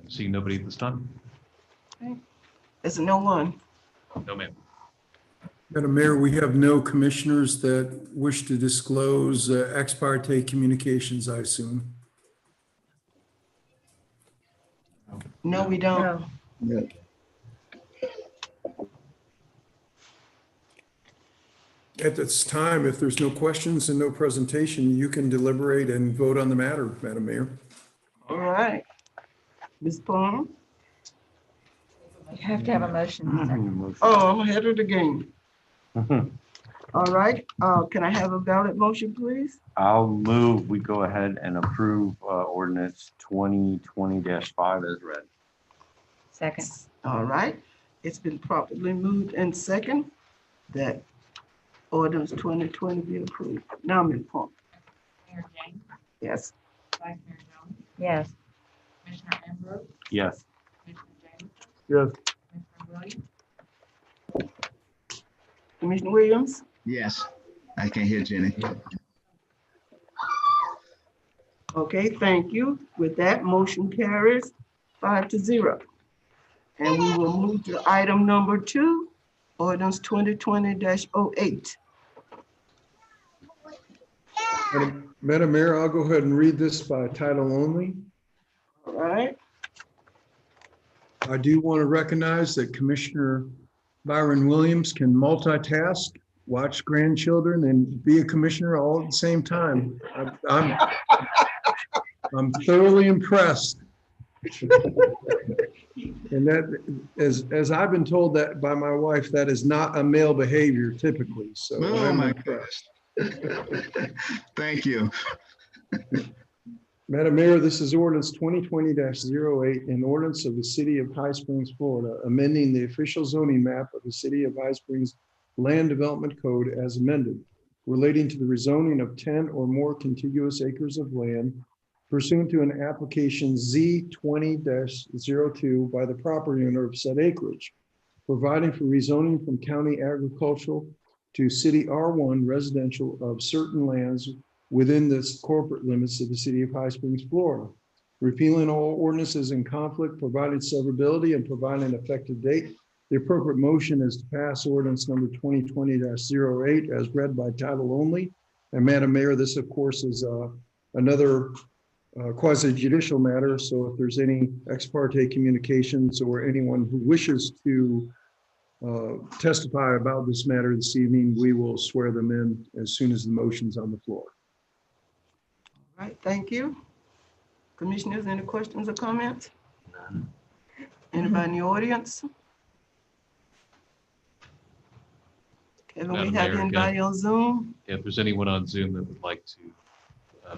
Seeing nobody at this time? Is it no one? No, ma'am. Madam Mayor, we have no commissioners that wish to disclose ex parte communications, I assume. No, we don't. No. At this time, if there's no questions and no presentation, you can deliberate and vote on the matter, Madam Mayor. All right. Ms. Palmer? You have to have a motion. Oh, I'm ahead of the game. All right, can I have a valid motion, please? I'll move, we go ahead and approve ordinance 2020-5 as read. Second. All right, it's been properly moved and second that ordinance 2020 be approved. Now, Ms. Palmer. Mayor James, Yes. Vice Mayor Jones, Yes. Commissioner Ambrose, Yes. Commissioner Jameson, Yes. Commissioner Williams, Commissioner Williams? Yes, I can hear Jenny. Okay, thank you. With that, motion carries 5-0. And we will move to item number 2, ordinance 2020-08. Madam Mayor, I'll go ahead and read this by title only. All right, I do want to recognize that Commissioner Byron Williams can multitask, watch grandchildren, and be a commissioner all at the same time. I'm thoroughly impressed. And that, as I've been told that by my wife, that is not a male behavior typically. So Oh I'm my impressed. Thank you. Madam Mayor, this is ordinance 2020-08, an ordinance of the city of High Springs, Florida, amending the official zoning map of the city of High Springs Land Development Code as amended, relating to the rezoning of 10 or more contiguous acres of land pursuant to an application Z20-02 by the property owner of said acreage, providing for rezoning from county agricultural to city R1 residential of certain lands within the corporate limits of the city of High Springs, Florida, repealing all ordinances in conflict, providing severability, and providing an effective date. The appropriate motion is to pass ordinance number 2020-08 as read by title only. And Madam Mayor, this of course is another quasi judicial matter. So if there's any ex parte communications or anyone who wishes to testify about this matter this evening, we will swear them in as soon as the motion's on the floor. All right, thank you. Commissioners, any questions or comments? None. Anybody in the audience? Kevin, we Madam have Mayor, anybody on Zoom? If there's anyone on Zoom that would like to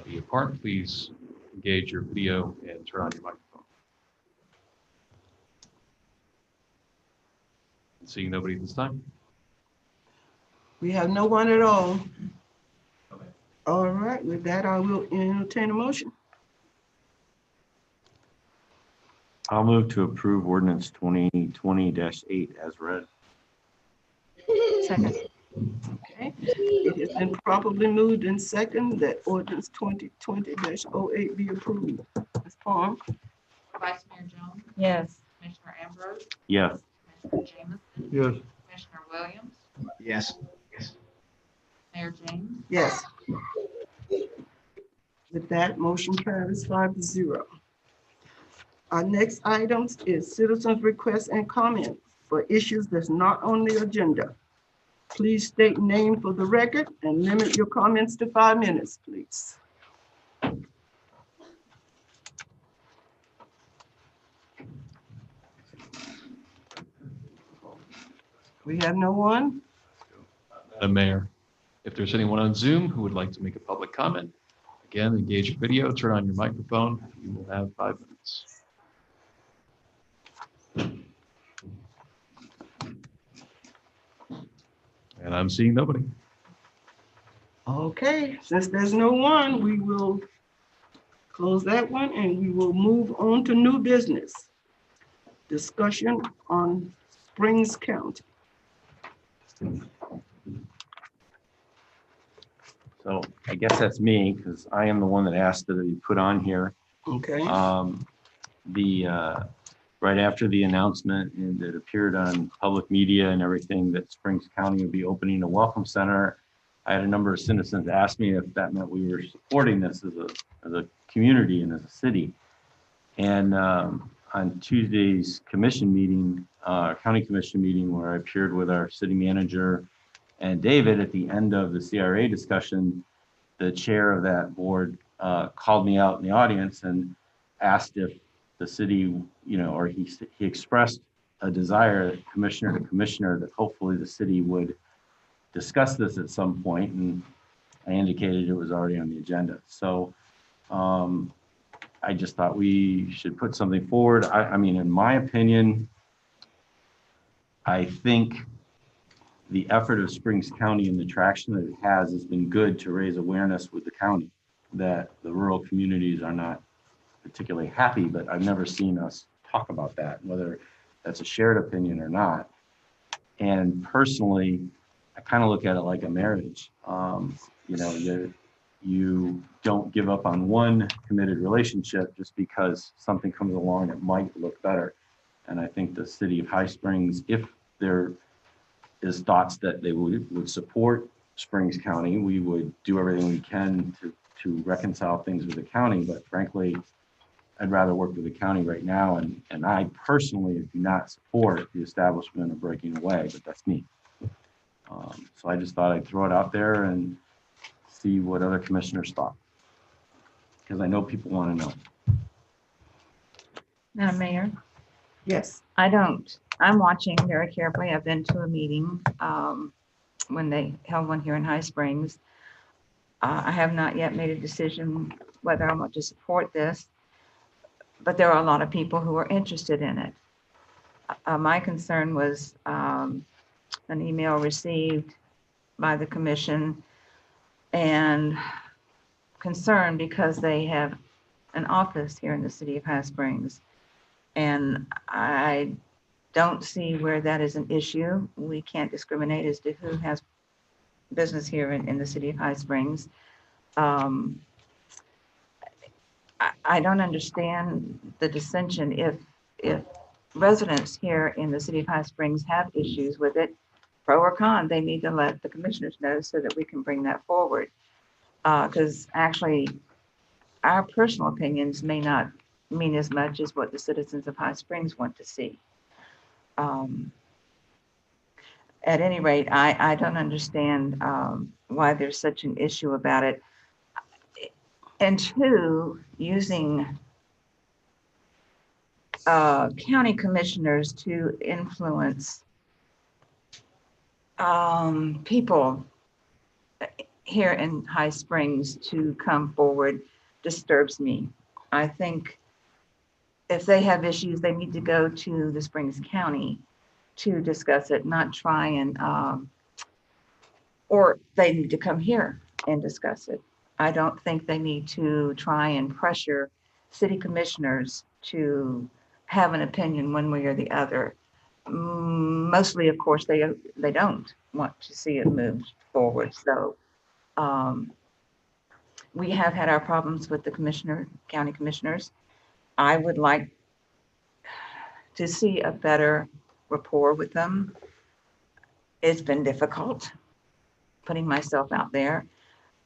be a part, please engage your video and turn on your microphone. Seeing nobody this time. We have no one at all. All right, with that, I will entertain a motion. I'll move to approve ordinance 2020-8 as read. Second. Okay, it has been properly moved and second that ordinance 2020-08 be approved. Ms. Palm? Vice Mayor Jones, Yes. Commissioner Ambrose, Yes. Commissioner Jameson, Yes. Commissioner Williams, Yes. Mayor James, Yes. With that, motion carries 5-0. Our next items is citizens' requests and comments for issues that's not on the agenda. Please state name for the record and limit your comments to 5 minutes, please. We have no one? Madam Mayor, if there's anyone on Zoom who would like to make a public comment, again, engage your video, turn on your microphone. You will have 5 minutes. And I'm seeing nobody. Okay, since there's no one, we will close that one and we will move on to new business. Discussion on Springs County. So I guess that's me because I am the one that asked that it be put on here. Okay, Right after the announcement and it appeared on public media and everything that Springs County would be opening a welcome center, I had a number of citizens ask me if that meant we were supporting this as a community and as a city. And on Tuesday's commission meeting, county commission meeting, where I appeared with our city manager and David, at the end of the CRA discussion, the chair of that board called me out in the audience and asked if the city, or he expressed a desire, commissioner to commissioner, that hopefully the city would discuss this at some point, and I indicated it was already on the agenda. So I just thought we should put something forward. I mean, in my opinion, I think the effort of Springs County and the traction that it has been good to raise awareness with the county that the rural communities are not particularly happy, but I've never seen us talk about that, whether that's a shared opinion or not. And personally, I kind of look at it like a marriage. You don't give up on one committed relationship just because something comes along that might look better. And I think the city of High Springs, if there is thoughts that they would support Springs County, we would do everything we can to reconcile things with the county. But frankly, I'd rather work with the county right now. And I personally do not support the establishment of breaking away, but that's me. So I just thought I'd throw it out there and see what other commissioners thought, because I know people want to know. Madam Mayor, yes. I'm watching very carefully. I've been to a meeting when they held one here in High Springs. I have not yet made a decision whether I want to support this, but there are a lot of people who are interested in it. My concern was an email received by the commission and concern because they have an office here in the city of High Springs. And I don't see where that is an issue. We can't discriminate as to who has business here in the city of High Springs. I don't understand the dissension. If residents here in the city of High Springs have issues with it, pro or con, they need to let the commissioners know so that we can bring that forward. Because actually, our personal opinions may not mean as much as what the citizens of High Springs want to see. At any rate, I don't understand why there's such an issue about it. And two, using county commissioners to influence people here in High Springs to come forward disturbs me. I think if they have issues, they need to go to the Springs County to discuss it, not try and, or they need to come here and discuss it. I don't think they need to try and pressure city commissioners to have an opinion one way or the other. Mostly, of course, they don't want to see it moved forward. So we have had our problems with the county commissioners. I would like to see a better rapport with them. It's been difficult putting myself out there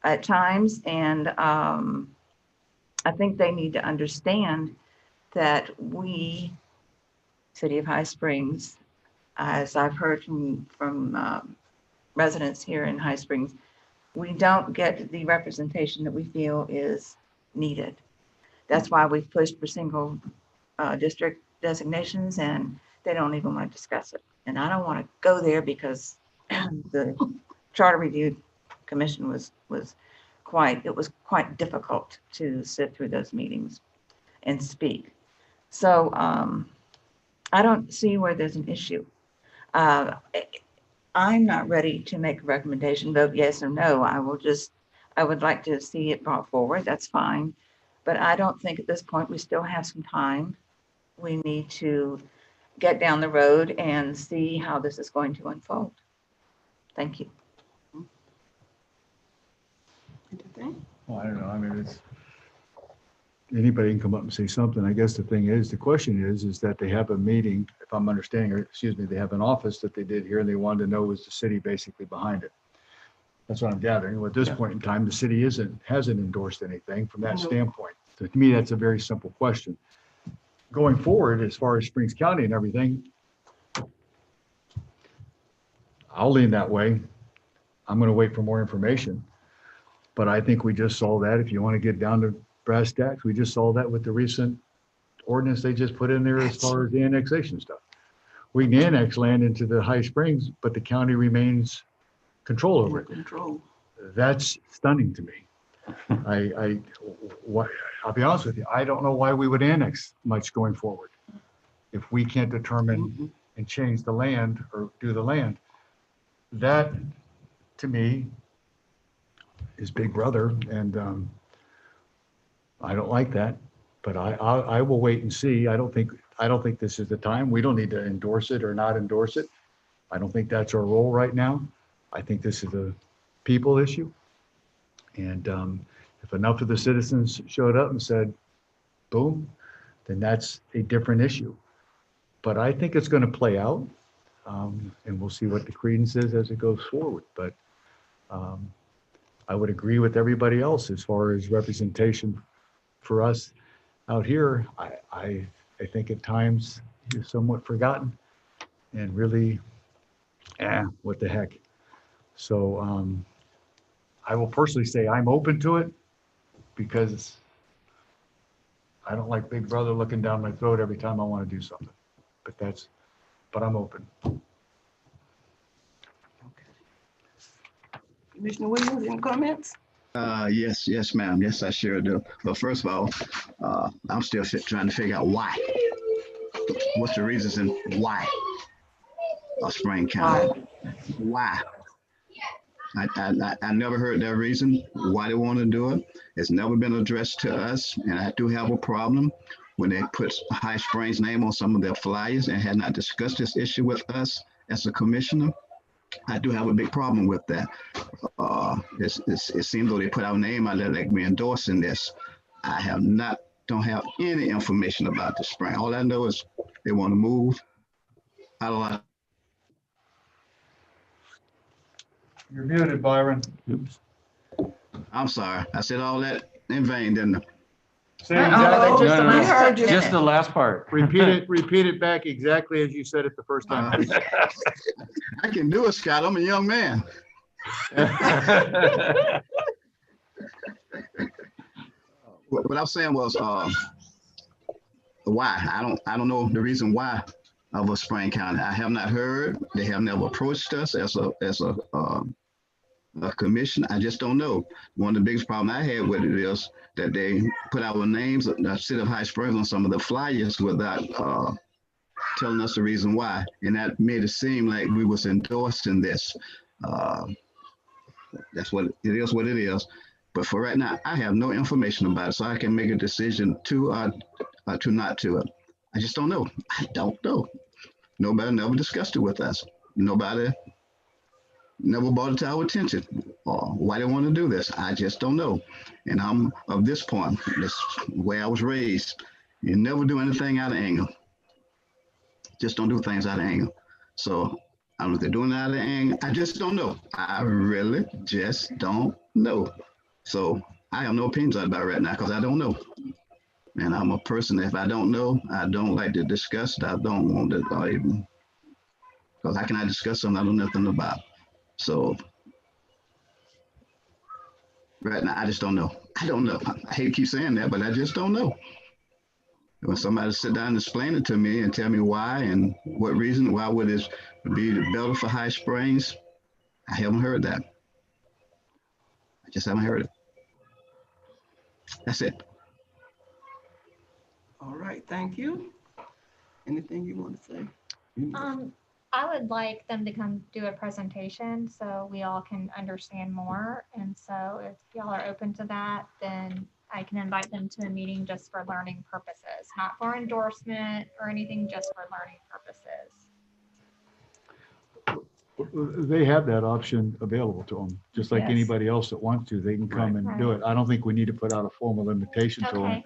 at times. And I think they need to understand that we, City of High Springs, as I've heard from residents here in High Springs, we don't get the representation that we feel is needed. That's why we've pushed for single district designations, and they don't even want to discuss it. And I don't want to go there because the Charter Review Commission was quite difficult to sit through those meetings and speak. So I don't see where there's an issue. I'm not ready to make a recommendation, vote yes or no. I would like to see it brought forward. That's fine. But I don't think at this point we still have some time. We need to get down the road and see how this is going to unfold. Thank you. Well, I don't know. I mean, it's, anybody can come up and say something. I guess the thing is, the question is that they have a meeting, if I'm understanding, or excuse me, they have an office that they did here and they wanted to know was the city basically behind it. That's what I'm gathering. Well, at this point in time, the city hasn't endorsed anything from that standpoint. So to me, that's a very simple question. Going forward, as far as Springs County and everything, I'll lean that way. I'm going to wait for more information. But I think we just saw that. If you want to get down to brass tacks, we just saw that with the recent ordinance they just put in there as far as the annexation stuff. We can annex land into the High Springs, but the county remains control over it. That's stunning to me. I'll be honest with you. I don't know why we would annex much going forward if we can't determine and change the land or do the land. That, to me, is Big Brother, and I don't like that. But I will wait and see. I don't think this is the time. We don't need to endorse it or not endorse it. I don't think that's our role right now. I think this is a people issue. And if enough of the citizens showed up and said, boom, then that's a different issue. But I think it's going to play out, and we'll see what the credence is as it goes forward. But I would agree with everybody else as far as representation for us out here. I think at times you're somewhat forgotten and really, what the heck. So I will personally say I'm open to it because I don't like Big Brother looking down my throat every time I want to do something. But I'm open. Commissioner Williams, any comments? Yes, ma'am. Yes, I sure do. But first of all, I'm still trying to figure out why. What's the reasons and why of Spring County? Why? I never heard that reason why they want to do it. It's never been addressed to us, and I do have a problem when they put High Springs name on some of their flyers and had not discussed this issue with us as a commissioner. I do have a big problem with that. It seems though they put our name out there like we're endorsing this. Don't have any information about the spring. All I know is they want to move out of line. You're muted, Byron. Oops. I'm sorry. I said all that in vain, didn't I? Say Uh-oh, exactly, just the No, no, last heard you. Just the last part. repeat it back exactly as you said it the first time. I can do it, Scott. I'm a young man. What I'm saying was, why? I don't know the reason why of a Spring County. I have not heard. They have never approached us as a commission. I just don't know. One of the biggest problems I had with it is that they put our names, the city of High Springs, on some of the flyers without telling us the reason why, and that made it seem like we was endorsing this. That's what it is. What it is. But for right now, I have no information about it, so I can make a decision to not to it. I just don't know. I don't know. Nobody never discussed it with us. Nobody never brought it to our attention or why they want to do this. I just don't know. And I'm of this point, this way I was raised. You never do anything out of anger. Just don't do things out of anger. So I don't know if they're doing it out of anger. I just don't know. I really just don't know. So I have no opinions about it right now because I don't know. And I'm a person, if I don't know, I don't like to discuss it. I don't want to even, because how can I discuss something I know nothing about? So right now, I just don't know. I don't know. I hate to keep saying that, but I just don't know. When somebody sit down and explain it to me and tell me why and what reason, why would it be better for High Springs? I haven't heard that. I just haven't heard it. That's it. All right, thank you. Anything you want to say? I would like them to come do a presentation so we all can understand more. And so if y'all are open to that, then I can invite them to a meeting just for learning purposes, not for endorsement or anything, just for learning purposes. They have that option available to them, just like Yes. anybody else that wants to, they can come and do it. I don't think we need to put out a formal invitation to them. Okay.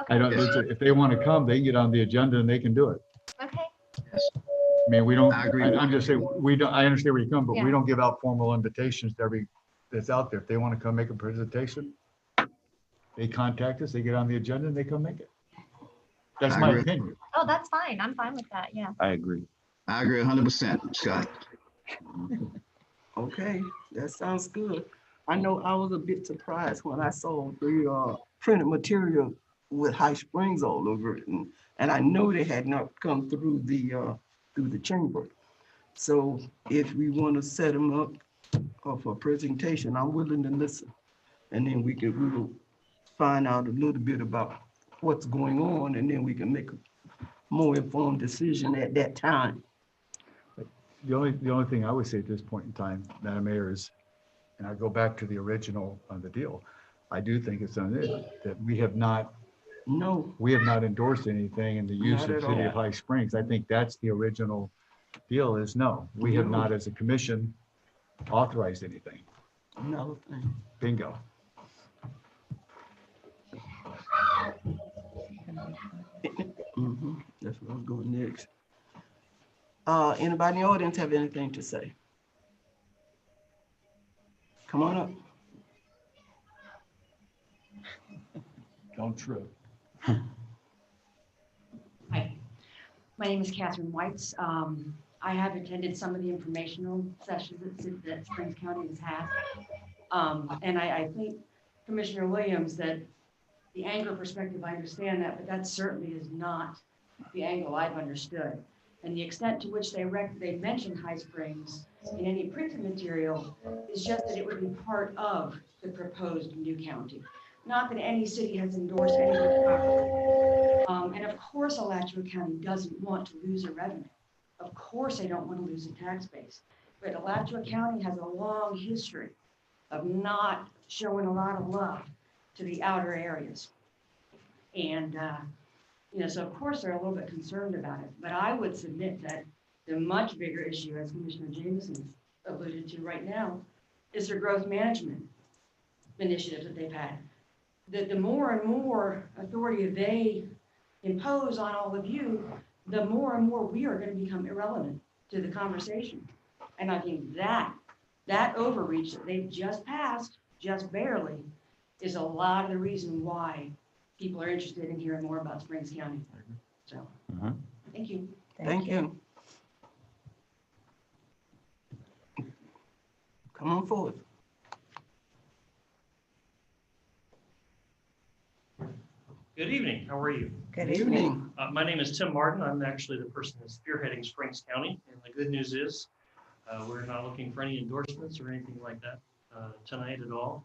I don't, if they want to come, they can get on the agenda and they can do it. Okay. I mean, we don't, I agree. I'm just saying, we don't, I understand where you come, but Yeah. we don't give out formal invitations to every, that's out there. If they want to come make a presentation, they contact us, they get on the agenda and they come make it. That's I my agree. opinion. Oh, that's fine. I'm fine with that. Yeah. I agree. I agree 100%, Scott. Okay, that sounds good. I know I was a bit surprised when I saw the printed material with High Springs all over it, and I know they had not come through the chamber. So if we want to set them up for a presentation, I'm willing to listen, and then we will find out a little bit about what's going on, and then we can make a more informed decision at that time. The only thing I would say at this point in time, Madam Mayor, is, and I go back to the original on the deal, I do think it's on it that we have not endorsed anything in the use Not of at City all. of High Springs. I think that's the original deal is no, we have No. not as a commission authorized anything. Another thing. Bingo. That's where I'm going next. Anybody in the audience have anything to say? Come on up. Don't trip. Hi, my name is Catherine Whites. I have attended some of the informational sessions that Springs County has had. And I think Commissioner Williams, that the anger perspective, I understand that, but that certainly is not the angle I've understood. And the extent to which they mention High Springs in any printed material is just that it would be part of the proposed new county. Not that any city has endorsed any of the property. And of course, Alachua County doesn't want to lose a revenue. Of course, they don't want to lose a tax base. But Alachua County has a long history of not showing a lot of love to the outer areas. And, so of course they're a little bit concerned about it, but I would submit that the much bigger issue, as Commissioner Jameson alluded to right now, is their growth management initiatives that they've had. The more and more authority they impose on all of you, the more and more we are going to become irrelevant to the conversation. And I think that overreach that they've just passed, just barely, is a lot of the reason why people are interested in hearing more about Springs County. So, thank you. Thank you. Come on forward. Good evening. How are you? Good evening. My name is Tim Martin. I'm actually the person that's spearheading Springs County. And the good news is we're not looking for any endorsements or anything like that tonight at all.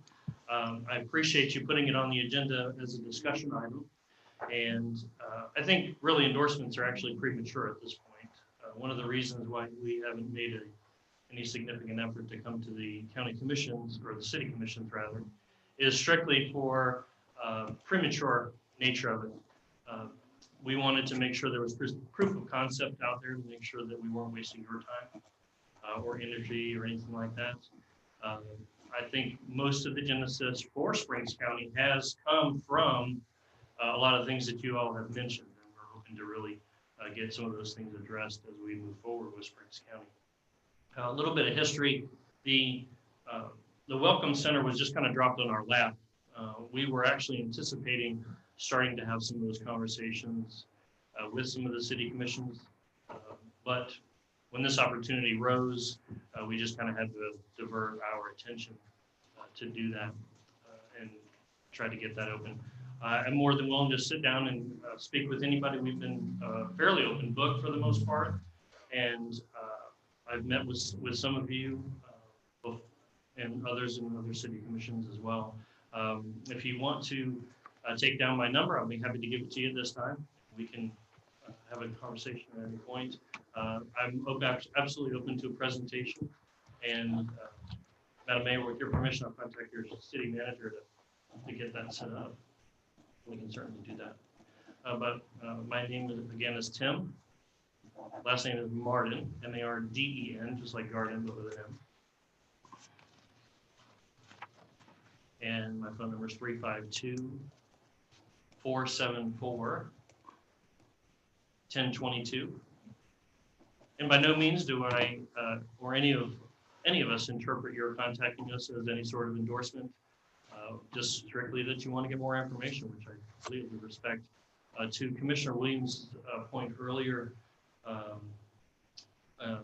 I appreciate you putting it on the agenda as a discussion item. And I think really endorsements are actually premature at this point. One of the reasons why we haven't made any significant effort to come to the county commissions, or the city commissions rather, is strictly for premature nature of it. We wanted to make sure there was proof of concept out there to make sure that we weren't wasting your time or energy or anything like that. I think most of the genesis for Springs County has come from a lot of things that you all have mentioned, and we're hoping to really get some of those things addressed as we move forward with Springs County. A little bit of history: the Welcome Center was just kind of dropped on our lap. We were actually anticipating starting to have some of those conversations with some of the city commissions, but when this opportunity rose, we just kind of had to divert our attention to do that and try to get that open. I'm more than willing to sit down and speak with anybody. We've been fairly open book for the most part, and I've met with some of you and others in other city commissions as well. If you want to take down my number, I'll be happy to give it to you this time. We can have a conversation at any point. I'm absolutely open to a presentation, and Madam Mayor, with your permission, I'll contact your city manager to get that set up. We can certainly do that. But my name is Tim. Last name is Martin, M-A-R-D-E-N, just like garden, but with an M. And my phone number is 352-474-1022. And by no means do I or any of us interpret your contacting us as any sort of endorsement. Just strictly that you want to get more information, which I completely respect. To Commissioner Williams' point earlier, I'm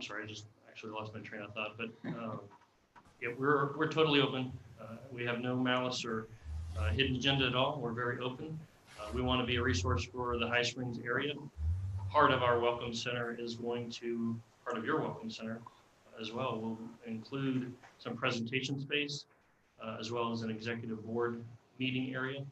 sorry, I just actually lost my train of thought, but yeah, we're totally open. We have no malice or hidden agenda at all. We're very open. We want to be a resource for the High Springs area. Part of our Welcome Center is part of your Welcome Center as well, will include some presentation space, as well as an executive board meeting area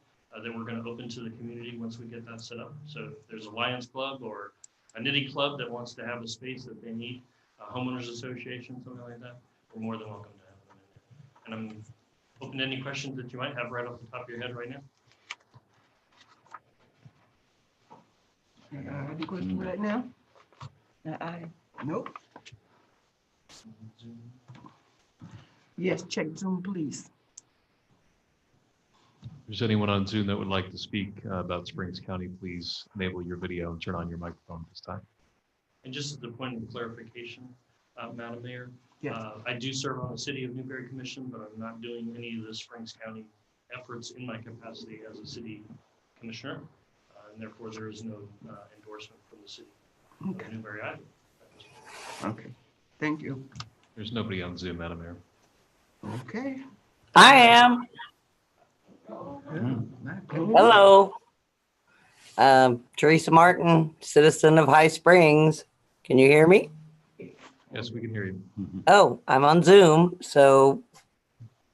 that we're going to open to the community once we get that set up. So if there's a Lions Club or a knitting club that wants to have a space that they need, a homeowners association, something like that, we're more than welcome to have them in there. And I'm open to any questions that you might have right off the top of your head right now. Any questions right now? Nope. Yes, check Zoom, please. If there's anyone on Zoom that would like to speak about Springs County, please enable your video and turn on your microphone this time. And just as a point of clarification, Madam Mayor, Yes. I do serve on the City of Newberry Commission, but I'm not doing any of the Springs County efforts in my capacity as a city commissioner, and therefore there is no endorsement from the city of Newberry either. Okay, thank you. There's nobody on Zoom, Madam Mayor. Okay. I am. Hello. Teresa Martin, citizen of High Springs. Can you hear me? Yes, we can hear you. Oh, I'm on Zoom. So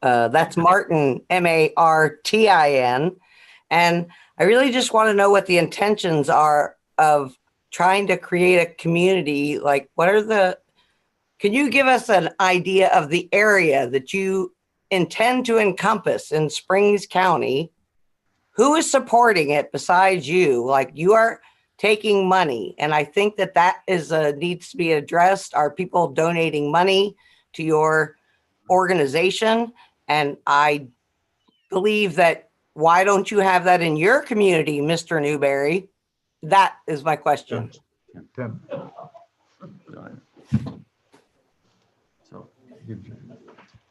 that's Martin, Martin. And I really just want to know what the intentions are of trying to create a community. Like, can you give us an idea of the area that you intend to encompass in Springs County? Who is supporting it besides you? Like, you are taking money, and I think that needs to be addressed. Are people donating money to your organization? And I believe that, why don't you have that in your community, Mr. Newberry? That is my question. Tim. So,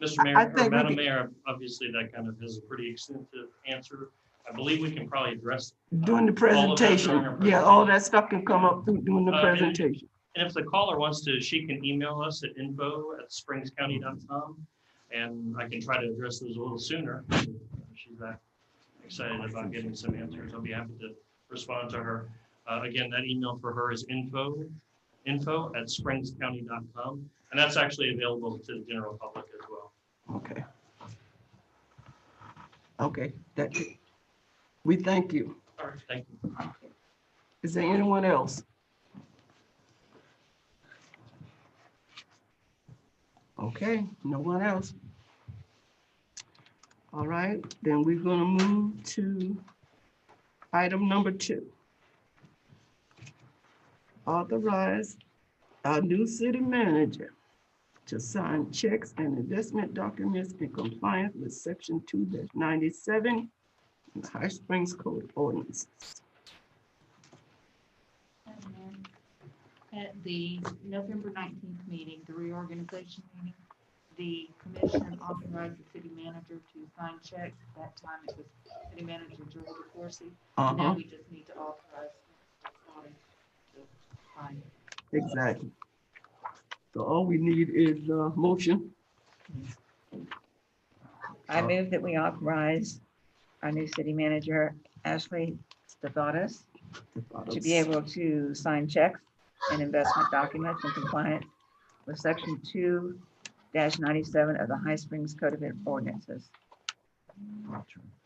Mr. Mayor, I or think we Madam can- Mayor, obviously that kind of is a pretty extensive answer. I believe we can probably address. During the all of that during our presentation, yeah, all that stuff can come up during the Uh, and- presentation. And if the caller wants to, she can email us at info@springscounty.com, and I can try to address those a little sooner. She's that excited about getting some answers. I'll be happy to respond to her. Again, that email for her is info@springscounty.com, and that's actually available to the general public as well. Okay. Okay, that's it. We thank you. All right, thank you. Is there anyone else? Okay, no one else. All right, then we're gonna move to item number 2. Authorize our new city manager to sign checks and investment documents in compliance with section 2-97 in the High Springs Code ordinances. At the November 19th meeting, the reorganization meeting, the commission authorized the city manager to sign checks. At that time, it was city manager Joel DeCoursey. And now we just need to authorize to sign. Exactly. So all we need is a motion. I move that we authorize our new city manager, Ashley Stefanos, to be able to sign checks and investment documents in compliance with section 2-97 of the High Springs Code of Ordinances.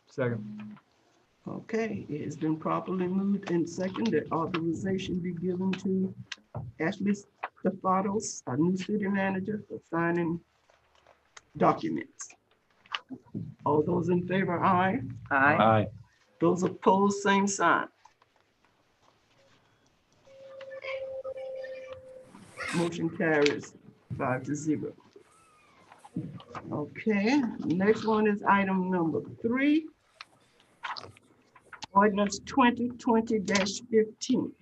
Second. Okay, it has been properly moved and second that authorization be given to Ashley Stefanos, our new city manager, for signing documents. All those in favor, aye. Aye. Aye. Those opposed, same sign. Motion carries 5-0. Okay, next one is item number 3. Ordinance 2020-15.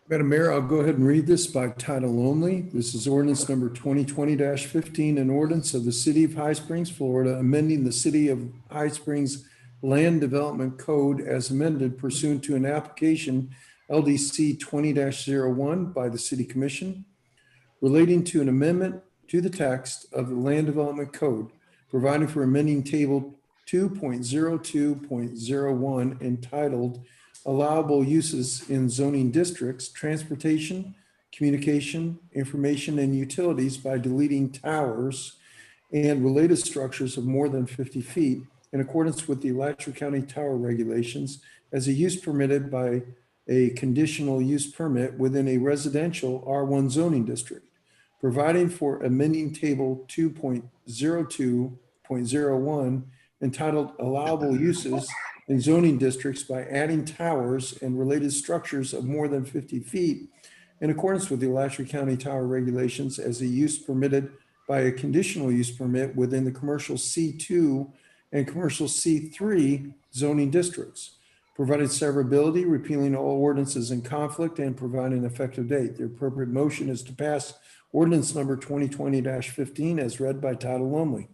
Madam Mayor, I'll go ahead and read this by title only. This is ordinance number 2020-15, an ordinance of the City of High Springs, Florida, amending the City of High Springs Land Development Code as amended pursuant to an application LDC 20-01 by the City Commission, relating to an amendment to the text of the Land Development Code, providing for amending table 2.02.01 entitled Allowable Uses in Zoning Districts, Transportation, Communication, Information, and Utilities by deleting towers and related structures of more than 50 feet in accordance with the Alachua County Tower Regulations as a use permitted by a conditional use permit within a residential R1 zoning district, providing for amending table 2.02.01 entitled Allowable Uses in Zoning Districts by adding towers and related structures of more than 50 feet in accordance with the Alachua County Tower Regulations as a use permitted by a conditional use permit within the commercial C2 and commercial C3 zoning districts, providing severability, repealing all ordinances in conflict, and providing an effective date. The appropriate motion is to pass ordinance number 2020-15 as read by title only.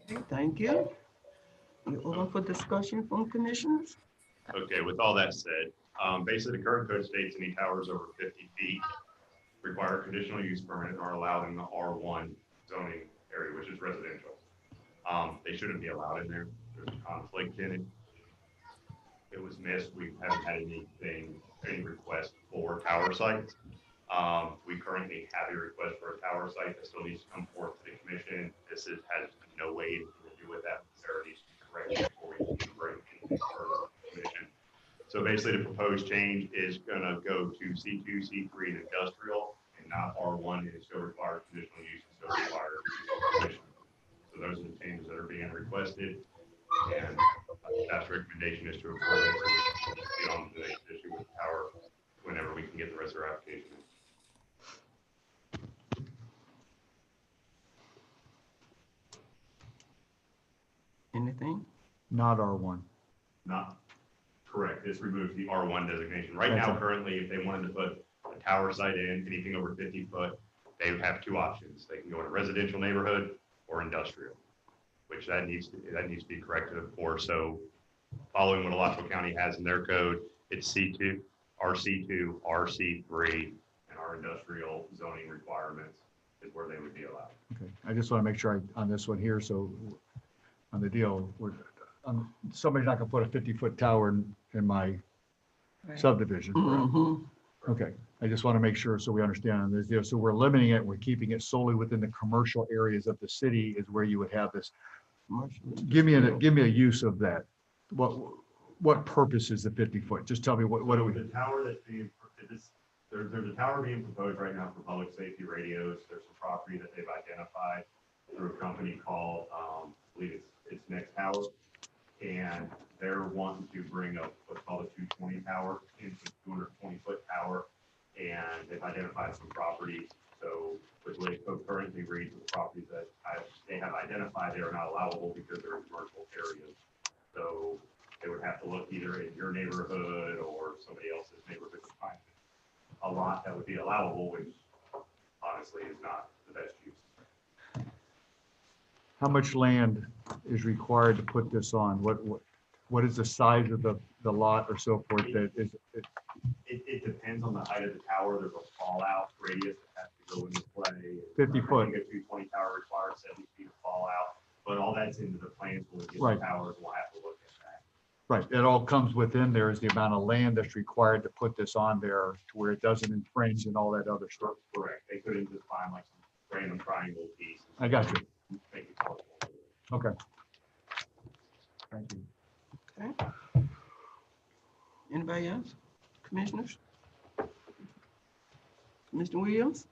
Okay, thank you. You open for discussion from commissioners? Okay, with all that said, basically the current code states any towers over 50 feet require a conditional use permit and are allowed in the R1 zoning area, which is residential. They shouldn't be allowed in there. There's a conflict in it. it was missed. We haven't had any request for tower sites. We currently have a request for a tower site that still needs to come forth to the commission. This has no way to do with that. There needs to be corrected before we can bring anything further to the commission. So basically, the proposed change is going to go to C2, C3, and industrial, and not R1. It still requires conditional use and still requires permission. So those are the changes that are being requested, and staff's recommendation is to approve it. So we can get on to the next issue with the tower whenever we can get the rest of our application in. Anything? Not R1. Not correct. This removes the R1 designation. Right now, currently, if they wanted to put a tower site in, anything over 50 foot, they would have two options. They can go in a residential neighborhood or industrial, which that needs to be corrected for. So following what Alachua County has in their code, it's C2, RC2, RC3, and our industrial zoning requirements is where they would be allowed. Okay, I just want to make sure on this one here, so on the deal, somebody's not gonna put a 50-foot tower in my subdivision. Okay, I just want to make sure so we understand on this deal. So we're limiting it, we're keeping it solely within the commercial areas of the city is where you would have this. Give me a use of that. What purpose is the 50-foot? Just tell me what do we? The tower that's being, there's a tower being proposed right now for public safety radios. There's some property that they've identified through a company called, I believe it's Next Tower. And they're wanting to bring up what's called a 220 tower into 220-foot tower. And they've identified some properties. So with the way code currently reads, the properties that they have identified, they are not allowable because they're in commercial areas. So they would have to look either in your neighborhood or somebody else's neighborhood to find a lot that would be allowable, which honestly is not the best use. How much land is required to put this on? What is the size of the lot or so forth that is? It depends on the height of the tower. There's a fallout radius that has to go into play. 50 foot. I think a 220 tower requires 70 feet of fallout, but all that's into the plans when we get Right. the towers. We'll have to look at that. Right, it all comes within there is the amount of land that's required to put this on there to where it doesn't infringe and all that other stuff. Correct. They couldn't just find like some random triangle piece. I got you. Make it possible. Okay. Thank you. Okay. Anybody else? Commissioners? Commissioner Williams?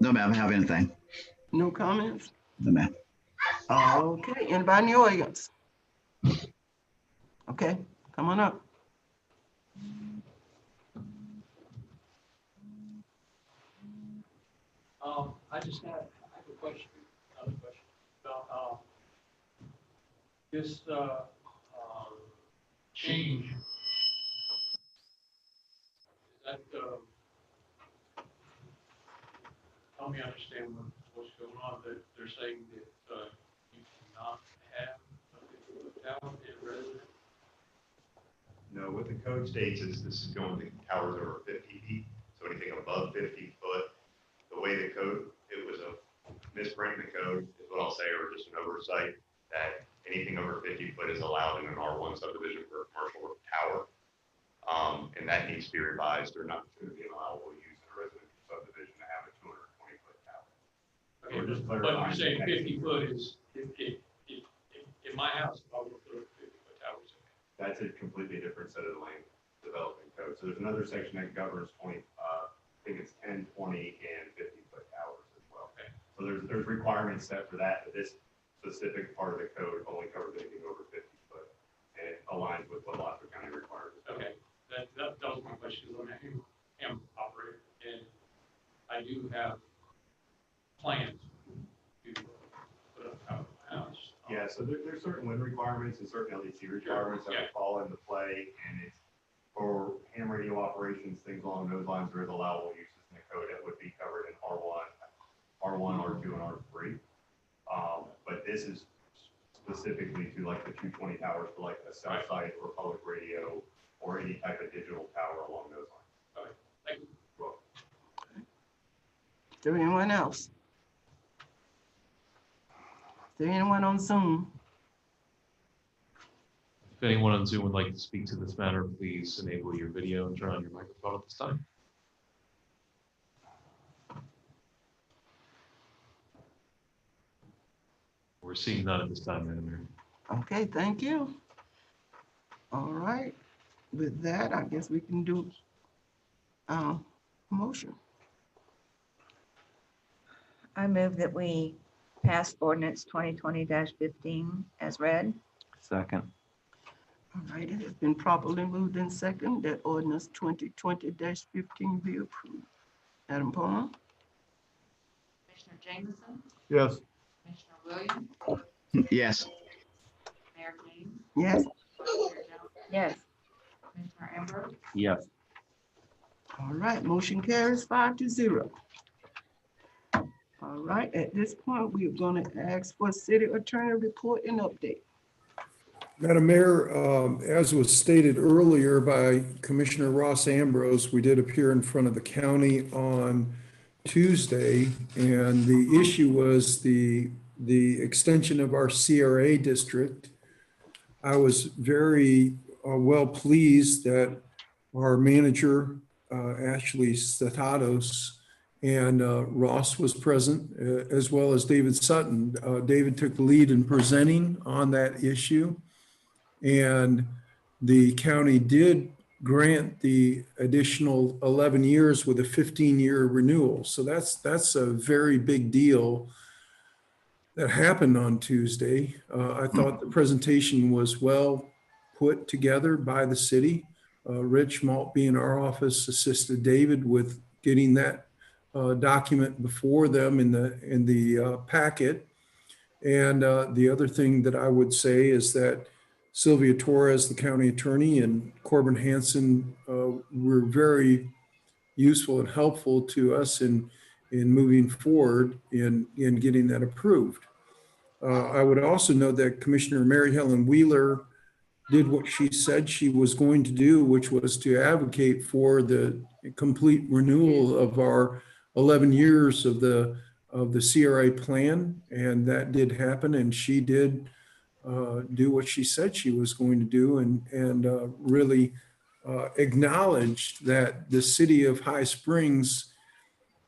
No, ma'am, I don't have anything. No comments? No, ma'am. Okay, anybody in the audience? Okay, come on up. I just have a question, another question about this change. Is that help me understand what's going on? That they're saying that you cannot have a tower in residence. No, what the code states is this is going to towers over 50 feet. So anything above 50 foot, the way the code, it was a misprint in the code is what I'll say, or just an oversight, that anything over 50 foot is allowed in an R1 subdivision for a commercial tower. And that needs to be revised. They're not going to be allowable use in a residential subdivision to have a 220-foot tower. Okay, but you're saying 50 foot is, in my house, if I were to put a 50-foot tower. That's a completely different set of land development code. So there's another section that governs I think it's 10, 20, and 50-foot towers as well. Okay. So there's requirements set for that, but this specific part of the code only covers anything over 50 foot, and it aligns with what Alachua County requires. Okay, that was my question. I'm an operator, and I do have plans to put up a tower in my house. Yeah, so there's certain wind requirements and certain LEC requirements that would fall into play, and it's for ham radio operations, things along those lines. There is allowable uses in the code that would be covered in R1, R2, and R3. But this is specifically to like the 220 towers for like a cell site or public radio or any type of digital tower along those lines. Okay, thank you. Well, Is there anyone else? Is there anyone on Zoom? If anyone on Zoom would like to speak to this matter, please enable your video and turn on your microphone at this time. We're seeing none at this time, Madam Mayor. Okay, thank you. All right, with that, I guess we can do motion. I move that we pass ordinance 2020-15 as read. Second. All right, it has been properly moved in second that ordinance 2020-15 be approved. Madam Palmer? Commissioner Jameson, Yes. Commissioner Williams, Yes. Mayor James, Yes. Vice Chair Jones, Yes. Commissioner Ambrose, Yes. All right, motion carries 5-0. All right, at this point, we are going to ask for city attorney report and update. Madam Mayor, as was stated earlier by Commissioner Ross Ambrose, we did appear in front of the county on Tuesday, and the issue was the extension of our CRA district. I was very well pleased that our manager, Ashley Statatos, and Ross was present, as well as David Sutton. David took the lead in presenting on that issue. And the county did grant the additional 11 years with a 15-year renewal. So that's a very big deal that happened on Tuesday. I thought the presentation was well put together by the city. Rich Maltby in our office assisted David with getting that document before them in the packet. And the other thing that I would say is that Sylvia Torres, the county attorney, and Corbin Hanson were very useful and helpful to us in moving forward in getting that approved. I would also note that Commissioner Mary Helen Wheeler did what she said she was going to do, which was to advocate for the complete renewal of our 11 years of the CRA plan, and that did happen, and she did do what she said she was going to do, and really acknowledged that the city of High Springs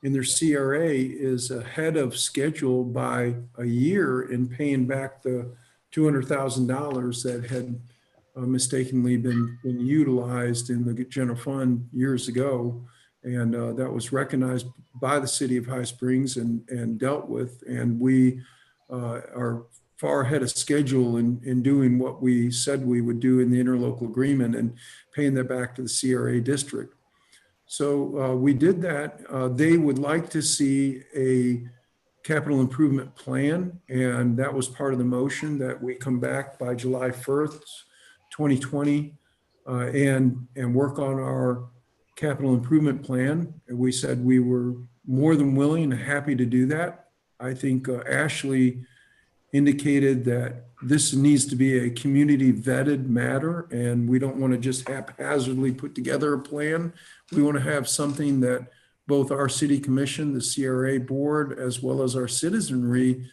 in their CRA is ahead of schedule by a year in paying back the $200,000 that had mistakenly been utilized in the general fund years ago. And that was recognized by the city of High Springs and dealt with. And we are far ahead of schedule in doing what we said we would do in the interlocal agreement and paying that back to the CRA district. So we did that. They would like to see a capital improvement plan, and that was part of the motion that we come back by July 1st, 2020, and work on our capital improvement plan. And we said we were more than willing and happy to do that. I think Ashley indicated that this needs to be a community vetted matter, and we don't want to just haphazardly put together a plan. We want to have something that both our city commission, the CRA board, as well as our citizenry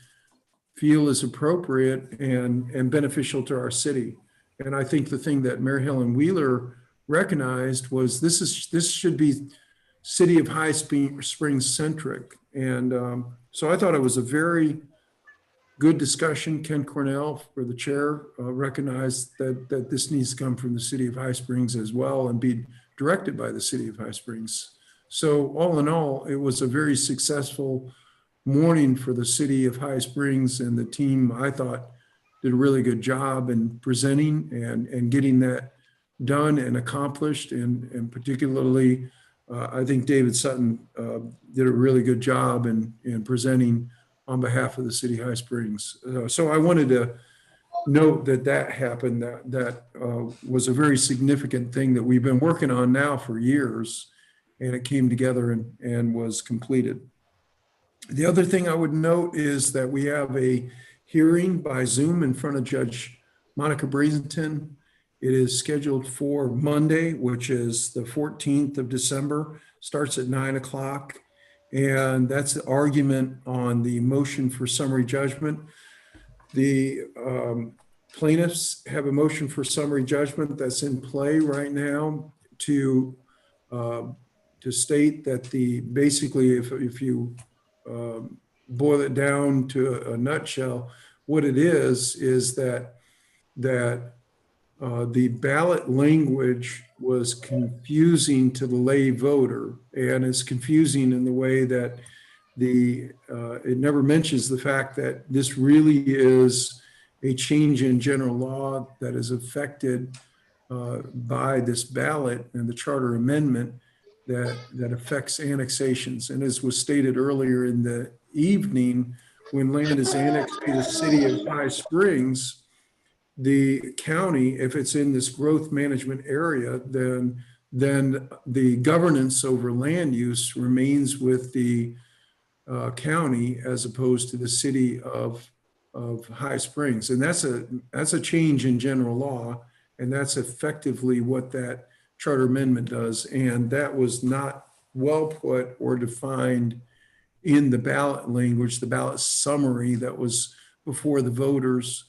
feel is appropriate and beneficial to our city. And I think the thing that Mary Helen Wheeler recognized was this should be city of High Springs centric. And so I thought it was a very good discussion. Ken Cornell, for the chair, recognized that this needs to come from the city of High Springs as well and be directed by the city of High Springs. So all in all, it was a very successful morning for the city of High Springs, and the team, I thought, did a really good job in presenting and getting that done and accomplished. And particularly, I think David Sutton did a really good job in presenting on behalf of the city of High Springs. So I wanted to note that happened, that was a very significant thing that we've been working on now for years, and it came together and was completed. The other thing I would note is that we have a hearing by Zoom in front of Judge Monica Brazenton. It is scheduled for Monday, which is the 14th of December, starts at 9 o'clock. And that's the argument on the motion for summary judgment. The Plaintiffs have a motion for summary judgment that's in play right now to state that basically, if you boil it down to a nutshell, what it is that the ballot language was confusing to the lay voter, and it's confusing in the way that it never mentions the fact that this really is a change in general law that is affected by this ballot and the charter amendment that affects annexations. And as was stated earlier in the evening, when land is annexed to the city of High Springs, the county, if it's in this growth management area, then the governance over land use remains with the county as opposed to the city of High Springs. And that's a change in general law, and that's effectively what that charter amendment does. And that was not well put or defined in the ballot language, the ballot summary that was before the voters.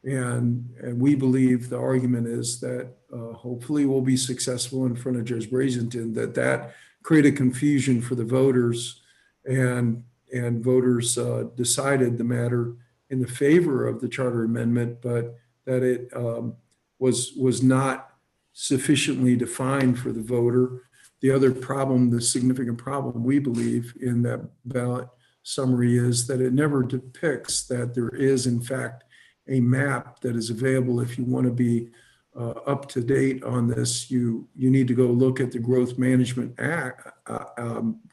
And we believe the argument is that hopefully we'll be successful in front of Judge Brazenton, that created confusion for the voters, and voters decided the matter in the favor of the charter amendment, but that it was not sufficiently defined for the voter. The other problem, the significant problem we believe in that ballot summary, is that it never depicts that there is in fact a map that is available. If you want to be up to date on this, you need to go look at the Growth Management Act,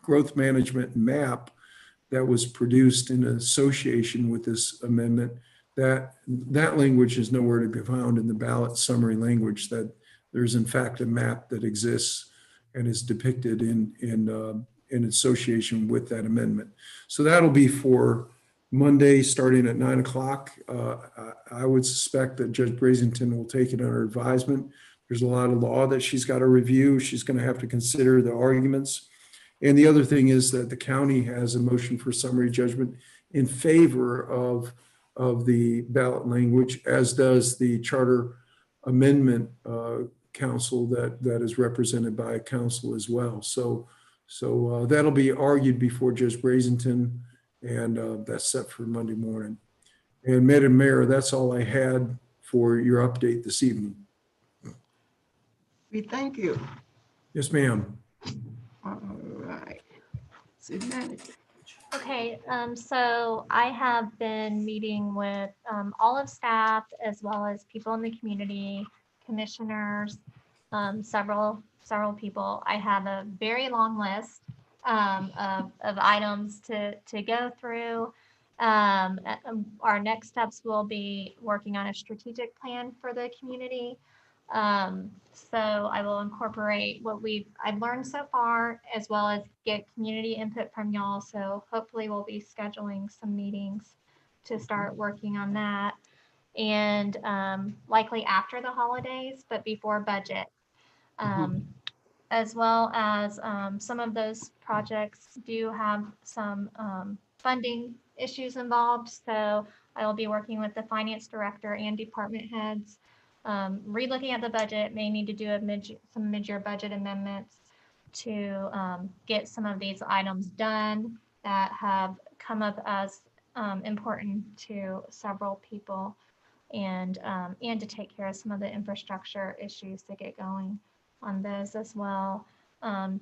Growth Management map that was produced in association with this amendment. That language is nowhere to be found in the ballot summary language, that there's in fact a map that exists and is depicted in association with that amendment. So that'll be for Monday, starting at 9 o'clock. I would suspect that Judge Brazenton will take it under advisement. There's a lot of law that she's got to review. She's going to have to consider the arguments. And the other thing is that the county has a motion for summary judgment in favor of the ballot language, as does the charter amendment council that is represented by council as well. So that'll be argued before Judge Brazenton, and that's set for Monday morning. And Madam Mayor, that's all I had for your update this evening. We thank you. Yes, ma'am. All right. City manager. Okay, so I have been meeting with all of staff as well as people in the community, commissioners, several people. I have a very long list of items to go through. Our next steps will be working on a strategic plan for the community. So I will incorporate what I've learned so far, as well as get community input from y'all. So hopefully we'll be scheduling some meetings to start working on that, and likely after the holidays, but before budget. As well as some of those projects do have some funding issues involved. So I will be working with the finance director and department heads, re-looking at the budget, may need to do some mid-year budget amendments to get some of these items done that have come up as important to several people, and to take care of some of the infrastructure issues to get going on those as well.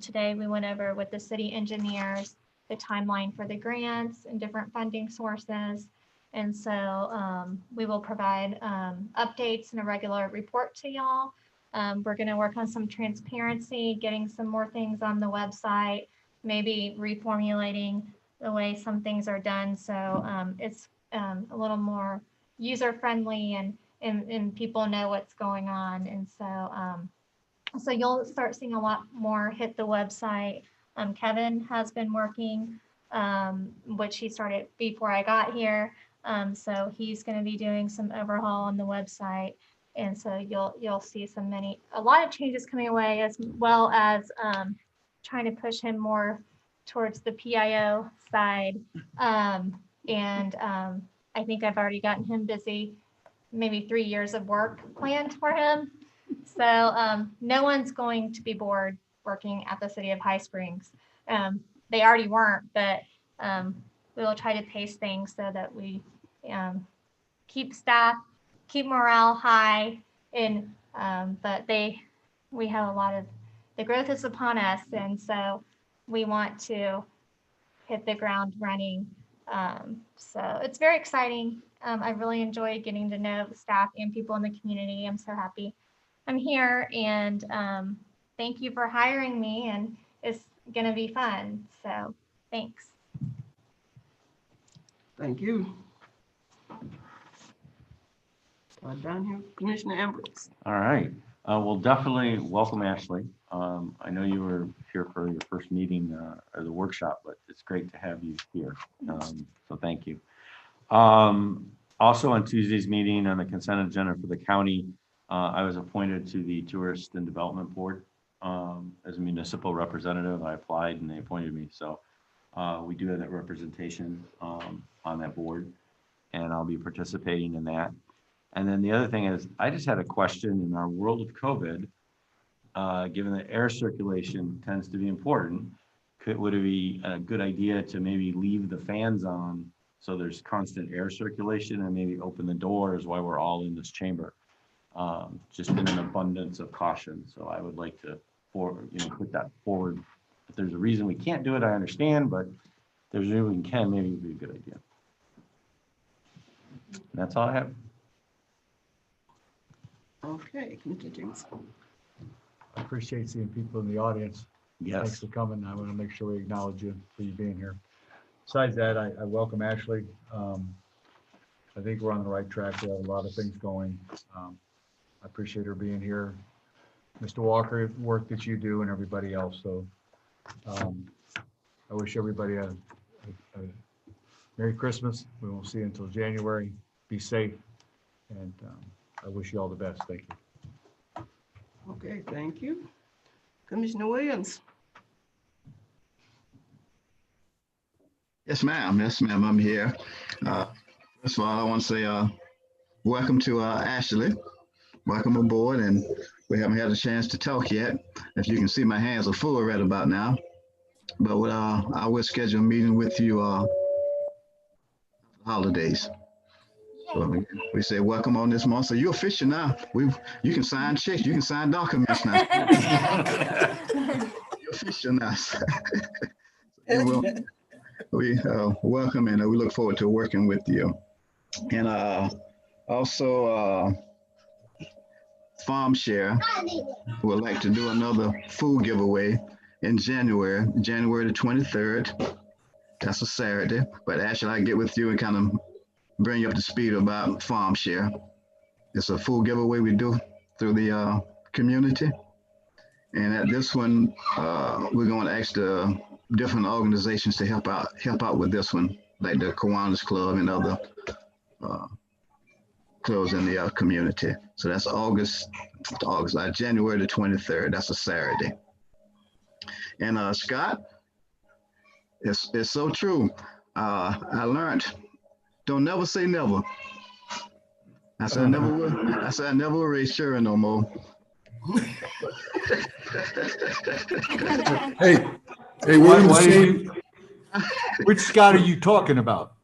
Today we went over with the city engineers the timeline for the grants and different funding sources. And so we will provide updates and a regular report to y'all. We're going to work on some transparency, getting some more things on the website, maybe reformulating the way some things are done. So it's a little more user friendly, and people know what's going on. And so you'll start seeing a lot more hit the website. Kevin has been working, which he started before I got here. So he's going to be doing some overhaul on the website. And so you'll see a lot of changes coming away, as well as trying to push him more towards the PIO side. I think I've already gotten him busy maybe 3 years of work planned for him. So no one's going to be bored working at the City of High Springs. They already weren't, but we will try to pace things so that we keep staff, keep morale high, and but we have a lot of, the growth is upon us, and so we want to hit the ground running. So it's very exciting. I really enjoy getting to know the staff and people in the community. I'm so happy I'm here, and thank you for hiring me, and it's gonna be fun. So thanks. Thank you. Down here, Commissioner Ambrose. All right. Well, definitely welcome, Ashley. I know you were here for your first meeting or the workshop, but it's great to have you here. So thank you. Also on Tuesday's meeting on the consent agenda for the county, I was appointed to the Tourist and Development Board as a municipal representative. I applied and they appointed me. So we do have that representation on that board, and I'll be participating in that. And then the other thing is, I just had a question. In our world of COVID, given that air circulation tends to be important, would it be a good idea to maybe leave the fans on so there's constant air circulation, and maybe open the doors while we're all in this chamber? Just in an abundance of caution. So I would like to put that forward. If there's a reason we can't do it, I understand, but if there's a reason we can, maybe it would be a good idea. And that's all I have. Okay, Commissioner James. I appreciate seeing people in the audience. Yes. Thanks for coming. I want to make sure we acknowledge you for you being here. Besides that, I welcome Ashley. I think we're on the right track. We have a lot of things going. I appreciate her being here. Mr. Walker, work that you do, and everybody else. So I wish everybody a Merry Christmas. We won't see you until January. Be safe. And I wish you all the best. Thank you. Okay, thank you. Commissioner Williams. Yes, ma'am. Yes, ma'am. I'm here. First of all, I want to say welcome to Ashley. Welcome aboard. And we haven't had a chance to talk yet. If you can see, my hands are full right about now. But I will schedule a meeting with you holidays. So we say welcome on this month. So you're official now. You can sign checks. You can sign documents now. You're official now. We welcome, and we look forward to working with you. And also Farm Share would like to do another food giveaway in January the 23rd. That's a Saturday. But actually, I get with you and kind of bring you up to speed about Farm Share. It's a food giveaway we do through the community. And at this one, we're going to ask the different organizations to help out with this one, like the Kiwanis Club and other clubs in the community. So that's January the 23rd. That's a Saturday. And Scott, it's so true. I learned, don't never say never. I said I never will. I said I never will raise Sharon no more. Hey, we're in the same. Which Scott are you talking about?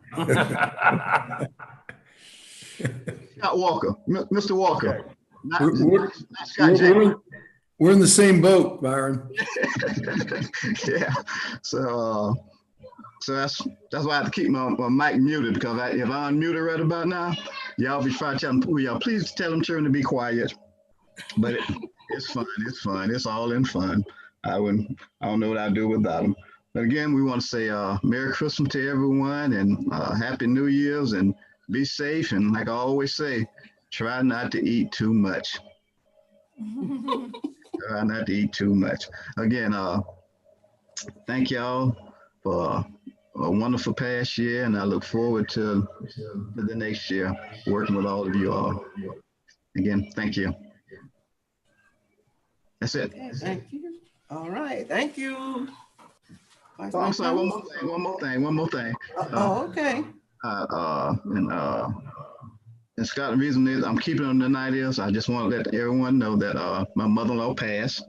Scott Walker, Mr. Walker. Okay. Not Scott James. We're in the same boat, Byron. Yeah. So that's why I have to keep my mic muted, because if I unmute it right about now, y'all be trying to tell them, y'all please tell them children to be quiet. But it's fun. It's fun. It's all in fun. I don't know what I'd do without them. But again, we want to say Merry Christmas to everyone, and Happy New Year's, and be safe. And like I always say, try not to eat too much. Try not to eat too much. Again, thank y'all for a wonderful past year, and I look forward to the next year working with all of you all. Again, thank you. That's it. Okay, thank you. All right, thank you. Oh, I'm sorry, one more thing. Oh, okay. And Scott, the reason is I'm keeping them tonight is I just want to let everyone know that my mother-in-law passed.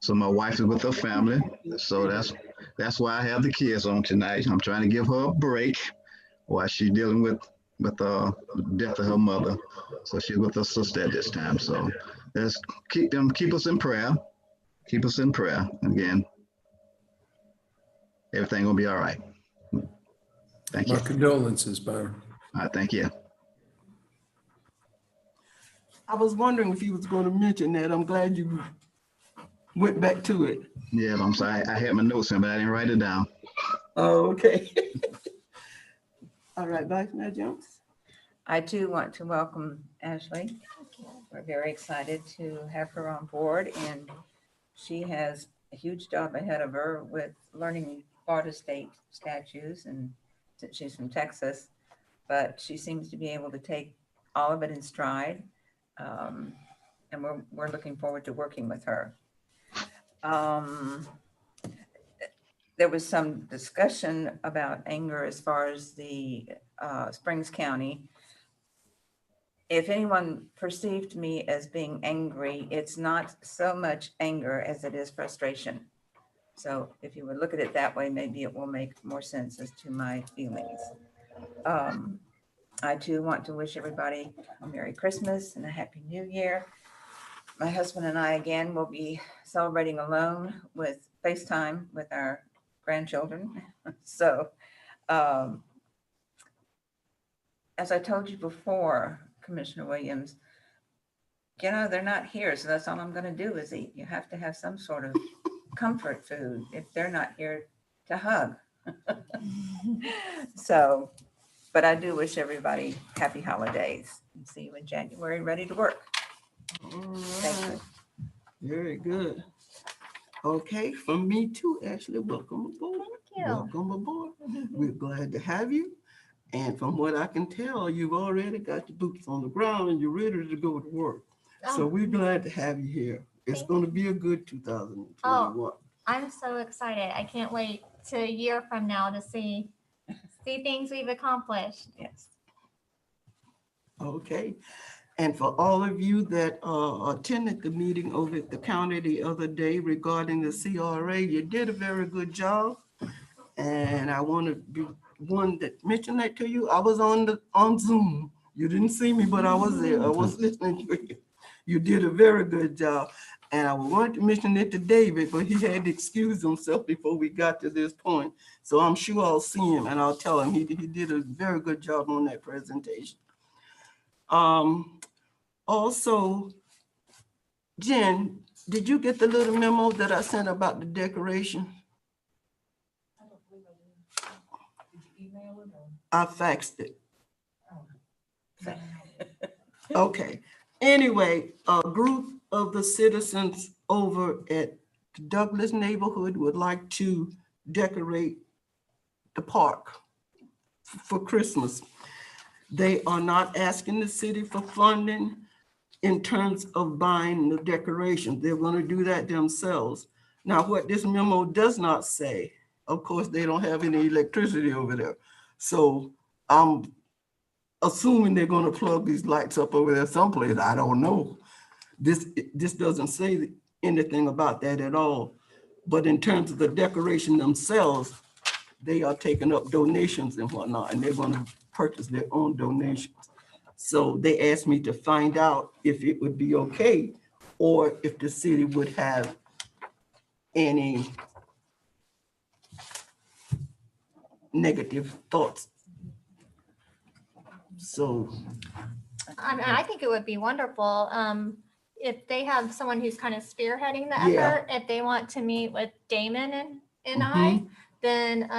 So my wife is with her family. So that's why I have the kids on tonight. I'm trying to give her a break while she's dealing with the death of her mother. So she's with her sister at this time. So let's keep us in prayer. Keep us in prayer. Again, everything will be all right. Thank you. My condolences, Byron. All right, thank you. I was wondering if you was going to mention that. I'm glad you went back to it. Yeah, I'm sorry. I had my notes in, but I didn't write it down. Oh, okay. All right, Vice Mayor Jones. I too want to welcome Ashley. We're very excited to have her on board, and she has a huge job ahead of her with learning Florida state statutes, and since she's from Texas, but she seems to be able to take all of it in stride. And we're looking forward to working with her. There was some discussion about anger as far as the Springs County. If anyone perceived me as being angry, it's not so much anger as it is frustration. So if you would look at it that way, maybe it will make more sense as to my feelings. I too want to wish everybody a Merry Christmas and a Happy New Year. My husband and I again will be celebrating alone with FaceTime with our grandchildren. So as I told you before, Commissioner Williams, you know, they're not here, so that's all I'm going to do is eat. You have to have some sort of comfort food if they're not here to hug. So, but I do wish everybody happy holidays and see you in January ready to work. All Thank you. right. Very good. Okay, from me too, Ashley, welcome aboard. Thank you. Welcome aboard. We're glad to have you. And from what I can tell, you've already got your boots on the ground and you're ready to go to work. So Oh. we're glad to have you here. It's Thank going to be a good 2021. Oh. I'm so excited. I can't wait to a year from now to see things we've accomplished. Yes. Okay. And for all of you that attended the meeting over at the county the other day regarding the CRA, you did a very good job. And I want to be one that mentioned that to you. I was on Zoom. You didn't see me, but I was there. I was listening to you. You did a very good job. And I wanted to mention it to David, but he had to excuse himself before we got to this point. So I'm sure I'll see him and I'll tell him he did a very good job on that presentation. Also, Jen, did you get the little memo that I sent about the decoration? I faxed it. Okay. Anyway, a group of the citizens over at the Douglas neighborhood would like to decorate the park for Christmas. They are not asking the city for funding in terms of buying the decorations. They're going to do that themselves. Now, what this memo does not say, of course, they don't have any electricity over there. So I'm assuming they're going to plug these lights up over there someplace. I don't know. This doesn't say anything about that at all. But in terms of the decoration themselves, they are taking up donations and whatnot, and they're going to purchase their own donations. So they asked me to find out if it would be okay or if the city would have any negative thoughts. So I think it would be wonderful if they have someone who's kind of spearheading the Yeah. effort. If they want to meet with Damon and I, then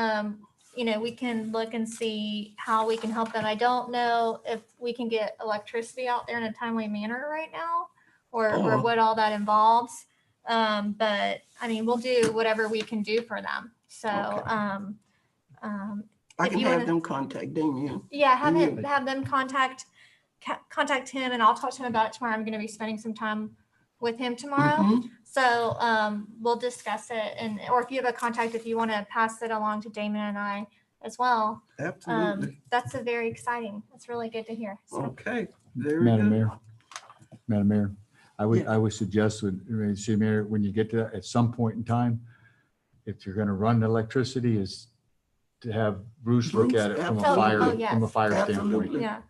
you know, we can look and see how we can help them. I don't know if we can get electricity out there in a timely manner right now, or what all that involves. But I mean, we'll do whatever we can do for them. So I can have them contact Damien. yeah, have them contact him, and I'll talk to him about it tomorrow. I'm going to be spending some time with him tomorrow. So we'll discuss it, or if you have a contact, if you want to pass it along to Damon and I as well. Absolutely. That's a very exciting. That's really good to hear. So, Okay, very Madam good. Mayor, Madam Mayor, I would suggest with, City Mayor, when you get to that, at some point in time, if you're gonna run electricity, is to have Bruce look at it from a fire, Oh, yes. from a fire standpoint. Absolutely. yeah.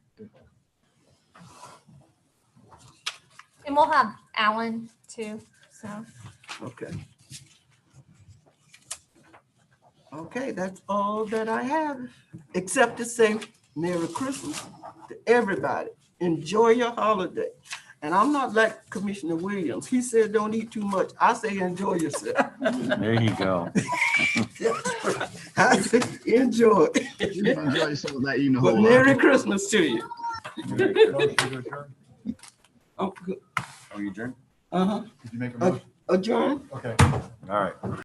And we'll have Alan too. So, Okay. Okay, that's all that I have, except to say Merry Christmas to everybody. Enjoy your holiday. And I'm not like Commissioner Williams. He said, don't eat too much. I say, enjoy yourself. There you go. I say, enjoy. You enjoy yourself without eating a But whole lot. Merry Christmas to you. Motion to adjourn? Oh, good. Are you adjourned? Uh-huh. Did you make a motion? Adjourn. Okay. All right.